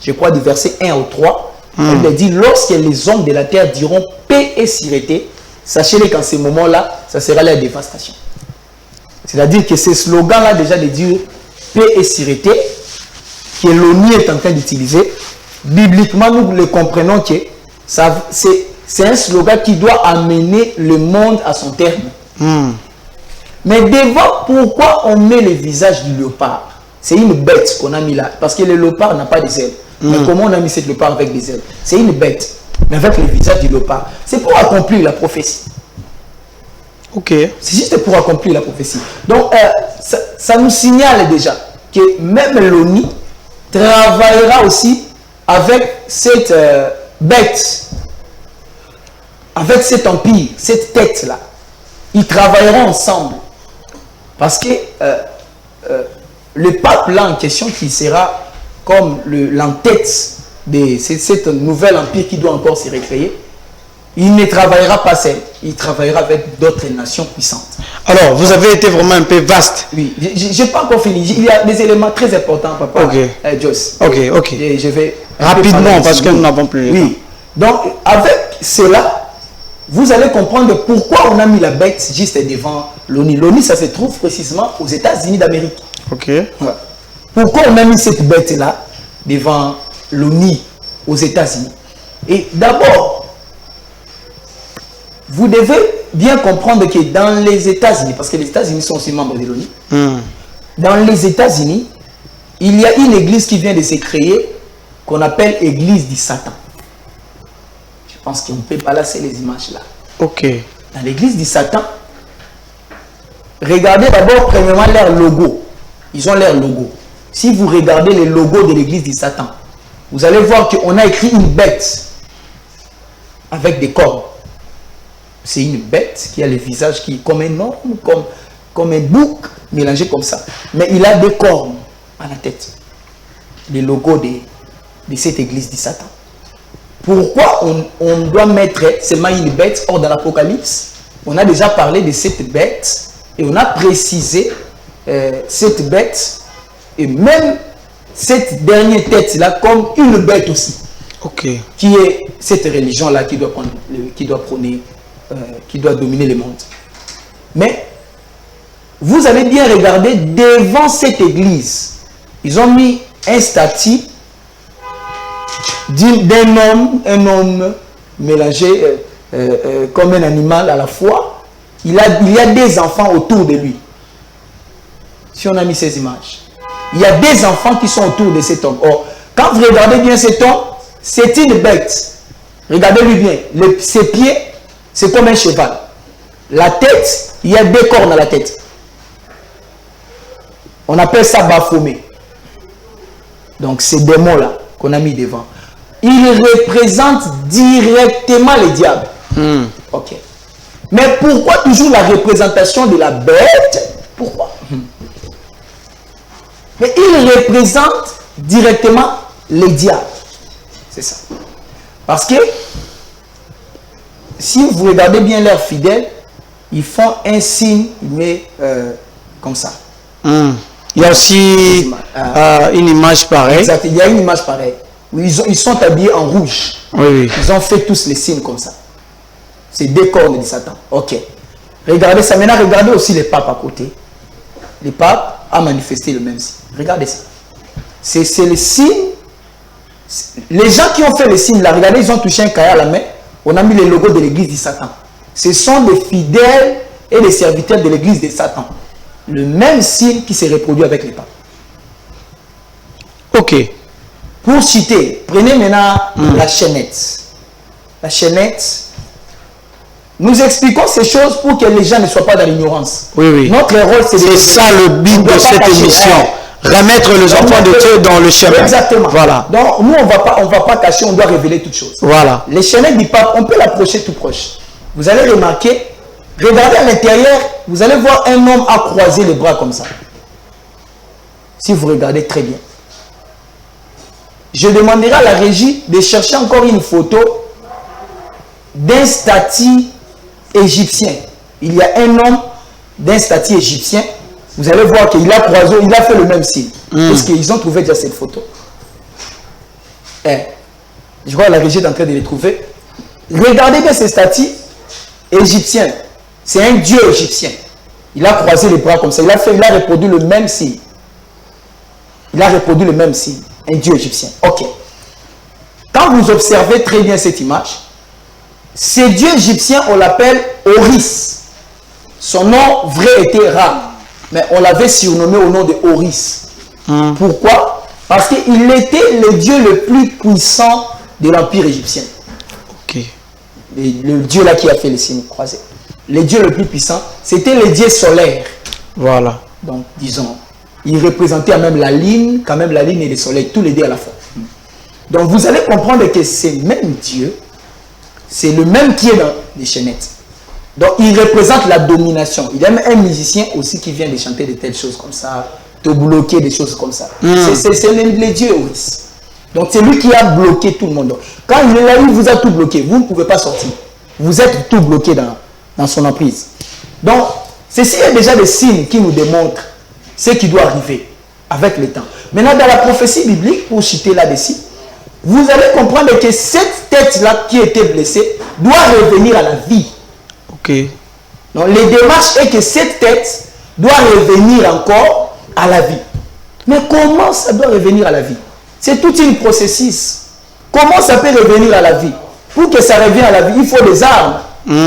je crois du verset 1 au 3. Elle dit, lorsque les hommes de la terre diront paix et sûreté, sachez-le qu'en ce moment-là, ça sera la dévastation. C'est-à-dire que ce slogan-là déjà de dire paix et sûreté, que l'ONU est en train d'utiliser, bibliquement, nous le comprenons que c'est un slogan qui doit amener le monde à son terme. Mais devant, pourquoi on met le visage du léopard? C'est une bête qu'on a mis là, parce que le léopard n'a pas des ailes. Mais comment on a mis cette léopard avec des ailes? C'est une bête, mais avec le visage du léopard. C'est pour accomplir la prophétie. Ok. C'est juste pour accomplir la prophétie. Donc, ça nous signale déjà que même l'ONU travaillera aussi avec cette bête, avec cet empire, cette tête-là. Ils travailleront ensemble. Parce que le pape là en question qui sera comme l'entête de cet nouvel empire qui doit encore se recréer, il ne travaillera pas seul, il travaillera avec d'autres nations puissantes. Alors, vous avez été vraiment un peu vaste. Oui, je n'ai pas encore fini. Il y a des éléments très importants, papa. Ok. Joss. Ok. Et je vais rapidement, parce que nous n'avons plus le temps. Oui. Donc, avec cela, vous allez comprendre pourquoi on a mis la bête juste devant l'ONU. L'ONU, ça se trouve précisément aux États-Unis d'Amérique. Ok. Ouais. Pourquoi on a mis cette bête-là devant l'ONU aux États-Unis? Et d'abord, vous devez bien comprendre que dans les États-Unis, parce que les États-Unis sont aussi membres de l'ONU, dans les États-Unis, il y a une église qui vient de se créer qu'on appelle Église du Satan. Je pense qu'on peut balancer les images là. Ok. Dans l'église du Satan, regardez d'abord premièrement leur logo. Ils ont leur logo. Si vous regardez le logo de l'église du Satan, vous allez voir qu'on a écrit une bête avec des cornes. C'est une bête qui a le visage qui est comme un homme, comme un bouc mélangé comme ça. Mais il a des cornes à la tête. Le logo de cette église du Satan. Pourquoi on doit mettre seulement une bête? Or, dans l'Apocalypse, on a déjà parlé de cette bête et on a précisé cette bête et même cette dernière tête-là comme une bête aussi. Ok. Qui est cette religion-là qui doit prôner qui doit dominer le monde. Mais vous allez bien regarder devant cette église. Ils ont mis un statut un homme mélangé comme un animal à la fois. Il y a des enfants autour de lui. Si on a mis ces images, il y a des enfants qui sont autour de cet homme. Or, quand vous regardez bien cet homme, c'est une bête. Regardez-lui bien. Ses pieds, c'est comme un cheval. La tête, il y a deux cornes à la tête. On appelle ça Baphomet. Donc, ces démons-là qu'on a mis devant, ils représentent directement les diables. Ok. Mais pourquoi toujours la représentation de la bête? Pourquoi? Mais ils représentent directement les diables. C'est ça. Parce que si vous regardez bien leurs fidèles, ils font un signe, mais comme ça. Il y a aussi une image pareille. Exact, il y a une image pareille. Ils sont habillés en rouge. Oui. Ils ont fait tous les signes comme ça. C'est des cornes de Satan. Ok. Regardez ça. Maintenant, regardez aussi les papes à côté. Les papes ont manifesté le même signe. Regardez ça. C'est le signe. Les gens qui ont fait le signe là, regardez, ils ont touché un cahier à la main. On a mis le logo de l'église de Satan. Ce sont des fidèles et des serviteurs de l'église de Satan. Le même signe qui se reproduit avec les papes. Ok. Pour citer, prenez maintenant la chaînette. La chaînette. Nous expliquons ces choses pour que les gens ne soient pas dans l'ignorance. Oui. Notre rôle, c'est ça le but de cette émission. Remettre les enfants de Dieu dans le chemin. Exactement. Voilà. Donc, nous, on va pas cacher, on doit révéler toutes choses. Voilà. Les chaînettes du pape, on peut l'approcher tout proche. Vous allez remarquer, regardez à l'intérieur, vous allez voir un homme à croiser les bras comme ça. Si vous regardez très bien. Je demanderai à la régie de chercher encore une photo d'un statut égyptien. Il y a un homme d'un statut égyptien. Vous allez voir qu'il a croisé, il a fait le même signe. Parce qu'ils ont trouvé déjà cette photo. Je vois la régie est en train de les trouver. Regardez bien ce statut égyptien. C'est un dieu égyptien. Il a croisé les bras comme ça. Il a reproduit le même signe. Il a reproduit le même signe. Un dieu égyptien. Ok. Quand vous observez très bien cette image, ce dieu égyptien, on l'appelle Horus. Son nom vrai était Ra. Mais on l'avait surnommé au nom de Horus. Pourquoi? Parce qu'il était le dieu le plus puissant de l'empire égyptien. Ok. Le dieu là qui a fait les signes croisés. Le dieu le plus puissant, c'était le dieu solaire. Voilà. Donc, disons, il représentait même la ligne, quand même la ligne et le soleil, tous les deux à la fois. Donc, vous allez comprendre que ce même Dieu, c'est le même qui est dans les chaînettes. Donc, il représente la domination. Il y a même un musicien aussi qui vient de chanter de telles choses comme ça, te bloquer des choses comme ça. C'est le Dieu Horus. Donc, c'est lui qui a bloqué tout le monde. Donc, quand il est là, il vous a tout bloqué. Vous ne pouvez pas sortir. Vous êtes tout bloqué dans son emprise. Donc, ceci est déjà des signes qui nous démontrent ce qui doit arriver avec le temps. Maintenant, dans la prophétie biblique, pour citer là-dessus, vous allez comprendre que cette tête-là qui était blessée doit revenir à la vie. Ok. Donc, les démarches est que cette tête doit revenir encore à la vie. Mais comment ça doit revenir à la vie? C'est toute une processus. Comment ça peut revenir à la vie? Pour que ça revienne à la vie, il faut des armes.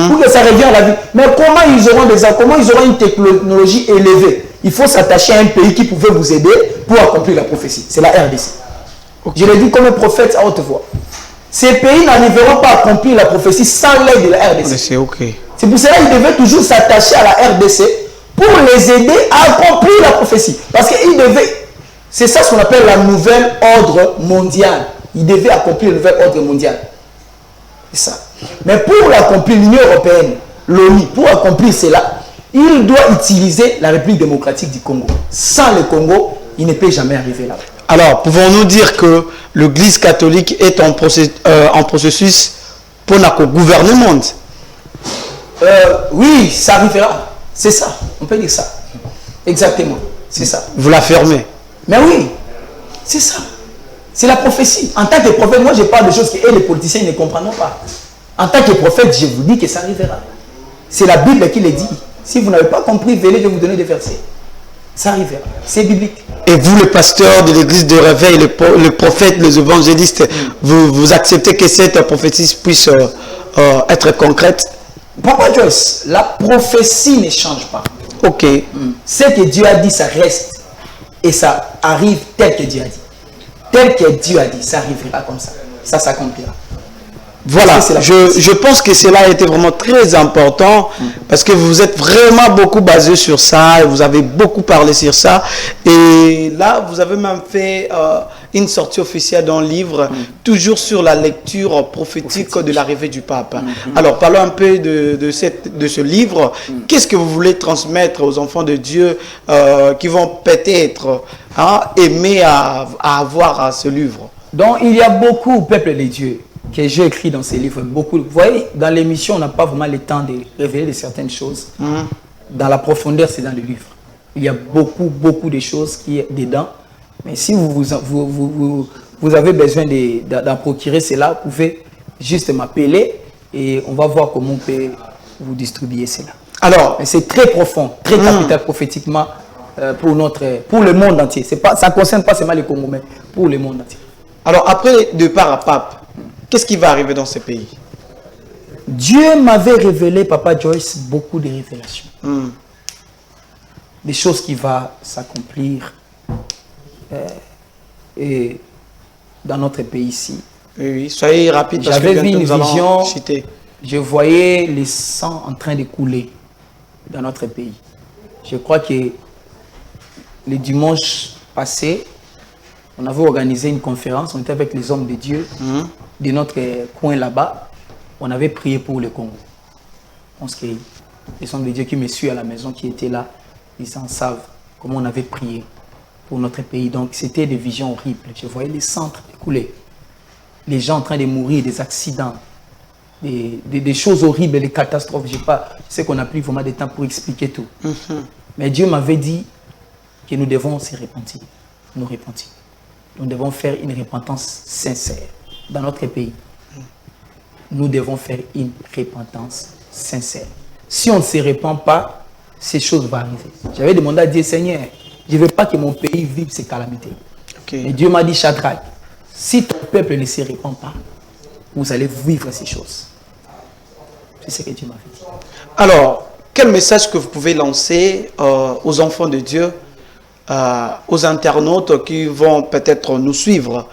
Pour que ça revienne à la vie. Mais comment ils auront des armes? Comment ils auront une technologie élevée? Il faut s'attacher à un pays qui pouvait vous aider pour accomplir la prophétie. C'est la RDC. Okay. Je l'ai dit comme un prophète à haute voix. Ces pays n'arriveront pas à accomplir la prophétie sans l'aide de la RDC. C'est okay. C'est pour cela qu'ils devaient toujours s'attacher à la RDC pour les aider à accomplir la prophétie. Parce qu'ils devaient... C'est ça ce qu'on appelle la nouvelle ordre mondial. Ils devaient accomplir le nouvel ordre mondial. C'est ça. Mais pour l'accomplir, l'Union européenne, l'ONU, pour accomplir cela, il doit utiliser la République démocratique du Congo. Sans le Congo, il ne peut jamais arriver là. Alors, pouvons-nous dire que l'Église catholique est en processus pour gouverner le monde? Oui, ça arrivera. C'est ça. On peut dire ça. Exactement. C'est ça. Vous l'affirmez? Mais oui, c'est ça. C'est la prophétie. En tant que prophète, moi je parle de choses que les politiciens ne comprendront pas. En tant que prophète, je vous dis que ça arrivera. C'est la Bible qui le dit. Si vous n'avez pas compris, venez, je vais vous donner des versets. Ça arrivera. C'est biblique. Et vous, le pasteur de l'église de réveil, le prophète, les évangélistes, vous acceptez que cette prophétie puisse être concrète? Papa Joyce, la prophétie ne change pas. Ok. Ce que Dieu a dit, ça reste. Et ça arrive tel que Dieu a dit. Tel que Dieu a dit, ça arrivera comme ça. Ça s'accomplira. Voilà, je pense que cela a été vraiment très important parce que vous êtes vraiment beaucoup basé sur ça et vous avez beaucoup parlé sur ça. Et là, vous avez même fait une sortie officielle d'un livre, toujours sur la lecture prophétique de l'arrivée du pape. Alors, parlons un peu de ce livre. Qu'est-ce que vous voulez transmettre aux enfants de Dieu qui vont peut-être aimer à avoir ce livre? Donc, il y a beaucoup, peuple de Dieu, que j'ai écrit dans ces livres. Beaucoup. Vous voyez, dans l'émission, on n'a pas vraiment le temps de révéler de certaines choses. Dans la profondeur, c'est dans le livre. Il y a beaucoup de choses qui sont dedans. Mais si vous avez besoin d'en procurer cela, vous pouvez juste m'appeler et on va voir comment on peut vous distribuer cela. Alors, c'est très profond, très capital prophétiquement pour le monde entier. Ça ne concerne pas seulement les Congos, mais pour le monde entier. Alors, après le départ à pape, qu'est-ce qui va arriver dans ce pays? Dieu m'avait révélé, Papa Joyce, beaucoup de révélations. Des choses qui vont s'accomplir et dans notre pays ici. Oui, soyez rapide parce que j'avais vu une vision, chuter. Je voyais les sangs en train de couler dans notre pays. Je crois que le dimanche passé, on avait organisé une conférence, on était avec les hommes de Dieu de notre coin là-bas. On avait prié pour le Congo. Je pense que les hommes de Dieu qui me suivent à la maison, qui étaient là, ils en savent comment on avait prié pour notre pays. Donc c'était des visions horribles. Je voyais les centres couler, les gens en train de mourir, des accidents, des choses horribles, des catastrophes. Je sais qu'on n'a plus vraiment de temps pour expliquer tout. Mais Dieu m'avait dit que nous devons se repentir, nous repentir. Nous devons faire une repentance sincère dans notre pays. Nous devons faire une repentance sincère. Si on ne se repent pas, ces choses vont arriver. J'avais demandé à Dieu, Seigneur, je ne veux pas que mon pays vive ces calamités. Et Dieu m'a dit, Shadrach, si ton peuple ne se repent pas, vous allez vivre ces choses. C'est ce que Dieu m'avait dit. Alors, quel message que vous pouvez lancer aux enfants de Dieu, aux internautes qui vont peut-être nous suivre?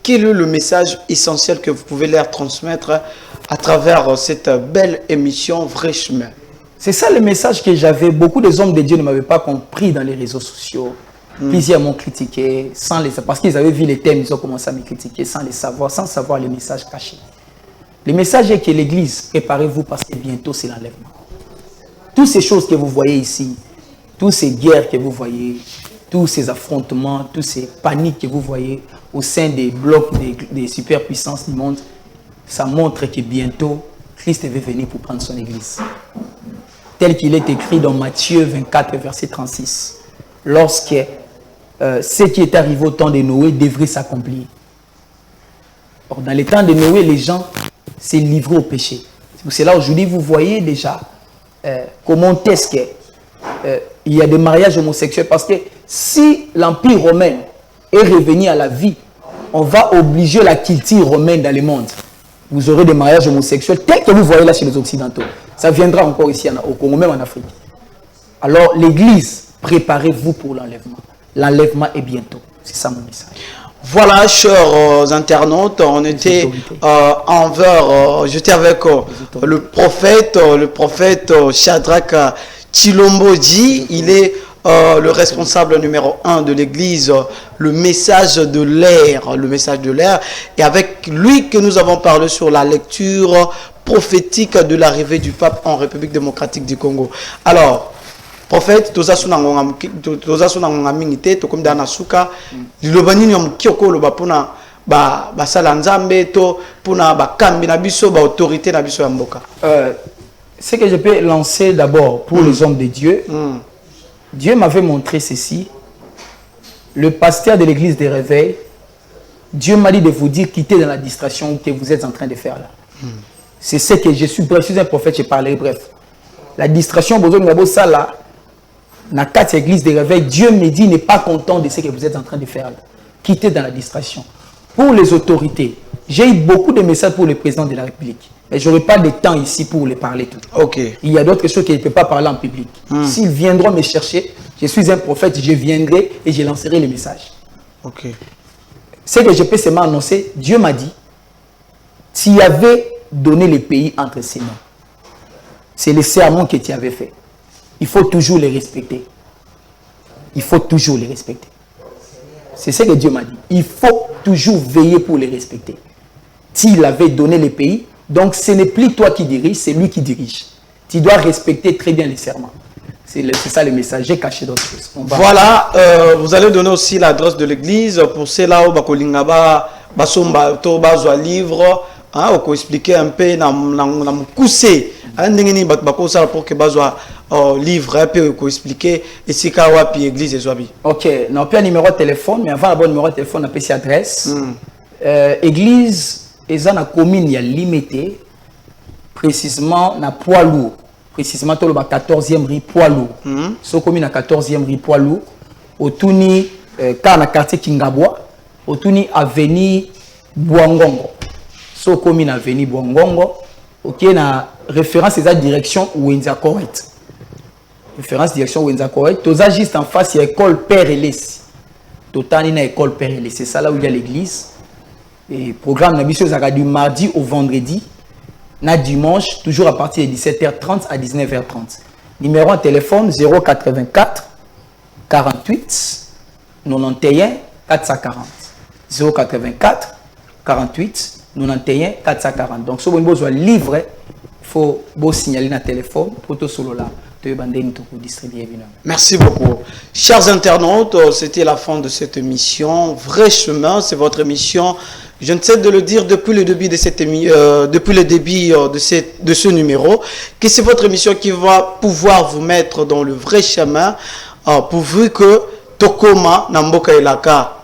Quel est le message essentiel que vous pouvez leur transmettre à travers cette belle émission Vrai Chemin? C'est ça le message que j'avais. Beaucoup des hommes de Dieu ne m'avaient pas compris dans les réseaux sociaux. Plusieurs m'ont critiqué parce qu'ils avaient vu les thèmes, ils ont commencé à me critiquer sans les savoir, sans savoir les messages cachés. Le message est que l'Église, préparez-vous parce que bientôt c'est l'enlèvement. Toutes ces choses que vous voyez ici, toutes ces guerres que vous voyez, tous ces affrontements, toutes ces paniques que vous voyez au sein des blocs des superpuissances du monde, ça montre que bientôt, Christ va venir pour prendre son Église. Tel qu'il est écrit dans Matthieu 24, verset 36. Lorsque ce qui est arrivé au temps de Noé devrait s'accomplir. Or, dans les temps de Noé, les gens s'est livré au péché. C'est pour cela aujourd'hui, vous voyez déjà comment est-ce qu'il y a des mariages homosexuels. Parce que si l'Empire romain est revenu à la vie, on va obliger la culture romaine dans le monde. Vous aurez des mariages homosexuels tels que vous voyez là chez les Occidentaux. Ça viendra encore ici au Congo, même en Afrique. Alors l'Église, préparez-vous pour l'enlèvement. L'enlèvement est bientôt. C'est ça mon message. Voilà, chers internautes, on était j'étais avec le prophète Shadrach Tshilombo-Dji. Il est le responsable numéro 1 de l'église, le message de l'air, et avec lui que nous avons parlé sur la lecture prophétique de l'arrivée du pape en République démocratique du Congo. Alors, prophète, toza suna ngonga mingite to comme dana suka lilobani nyom kioko loba pona ba sala nzambe to pona ba kambi na biso ba autorité na biso ya mboka. Ce que je peux lancer d'abord pour les hommes de Dieu. Dieu m'avait montré ceci. Le pasteur de l'église des réveils, Dieu m'a dit de vous dire quittez dans la distraction que vous êtes en train de faire là. C'est ce que je suis un prophète, je parlerai bref. la distraction, ça là, dans 4 églises de réveil, Dieu me dit n'est pas content de ce que vous êtes en train de faire là. Quittez dans la distraction. Pour les autorités, j'ai eu beaucoup de messages pour le président de la République. Mais je n'aurai pas de temps ici pour les parler tout. Ok. Il y a d'autres choses qu'il ne peut pas parler en public. S'ils viendront me chercher, je suis un prophète, je viendrai et je lancerai les messages. Ok. Ce que je peux seulement annoncer, Dieu m'a dit, tu avais donné le pays entre ses mains. C'est le serment que tu avais fait. Il faut toujours les respecter. Il faut toujours les respecter. C'est ce que Dieu m'a dit. Il faut toujours veiller pour les respecter. Tu avait donné le pays, donc ce n'est plus toi qui dirige, c'est lui qui dirige. Tu dois respecter très bien les serments. C'est ça le message. J'ai caché d'autres choses. Voilà, vous allez donner aussi l'adresse de l'église pour ceux-là où Bakolingaba, Basomba, Tobazo livre. On peut expliquer un peu dans coussé. Pour que Bazo livre un peu expliquer et si Kawapi église et Zwabi. Ok, non pas numéro de téléphone, mais avant le bon numéro de téléphone, on a cette adresse. Église, ils ont une commune limité, précisément na poids lourd. Précisément, dans la 14e rue poids lourd. Ce commune à 14e rue poids lourd. Au Touni, car na quartier Kingabwa, au Touni avenue Bouangongo. Ce commune avenue Bouangongo, ok, na référence à la direction Wenza Correct. Référence direction Wenza Correct. Tout ça juste en face, il y a l'école Père Elès. Tout il y a l'école Père Elès. C'est ça là où il y a l'église. Et programme na du mardi au vendredi. Na dimanche, toujours à partir de 17h30 à 19h30. Numéro de téléphone 084 48 91 440. 084 48 91 440. Donc, si vous avez un livre, il faut signaler dans le téléphone pour tout solo là. Merci beaucoup. Chers internautes, c'était la fin de cette émission. Vrai chemin, c'est votre émission. Je ne sais de le dire depuis le début de cette depuis le début de ce numéro, que c'est votre émission qui va pouvoir vous mettre dans le vrai chemin, pourvu que Tokoma Namboka Elaka.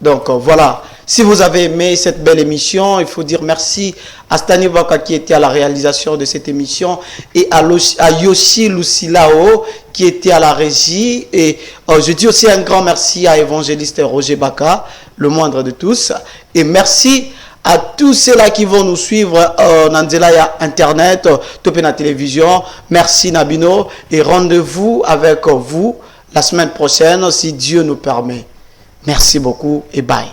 Donc voilà. Si vous avez aimé cette belle émission, il faut dire merci à Stani Baka qui était à la réalisation de cette émission et à Yoshi Lucilao qui était à la régie. Et je dis aussi un grand merci à évangéliste Roger Baka, le moindre de tous. Et merci à tous ceux-là qui vont nous suivre Nanzelaya Internet, Topena Télévision. Merci Nabino et rendez-vous avec vous la semaine prochaine si Dieu nous permet. Merci beaucoup et bye.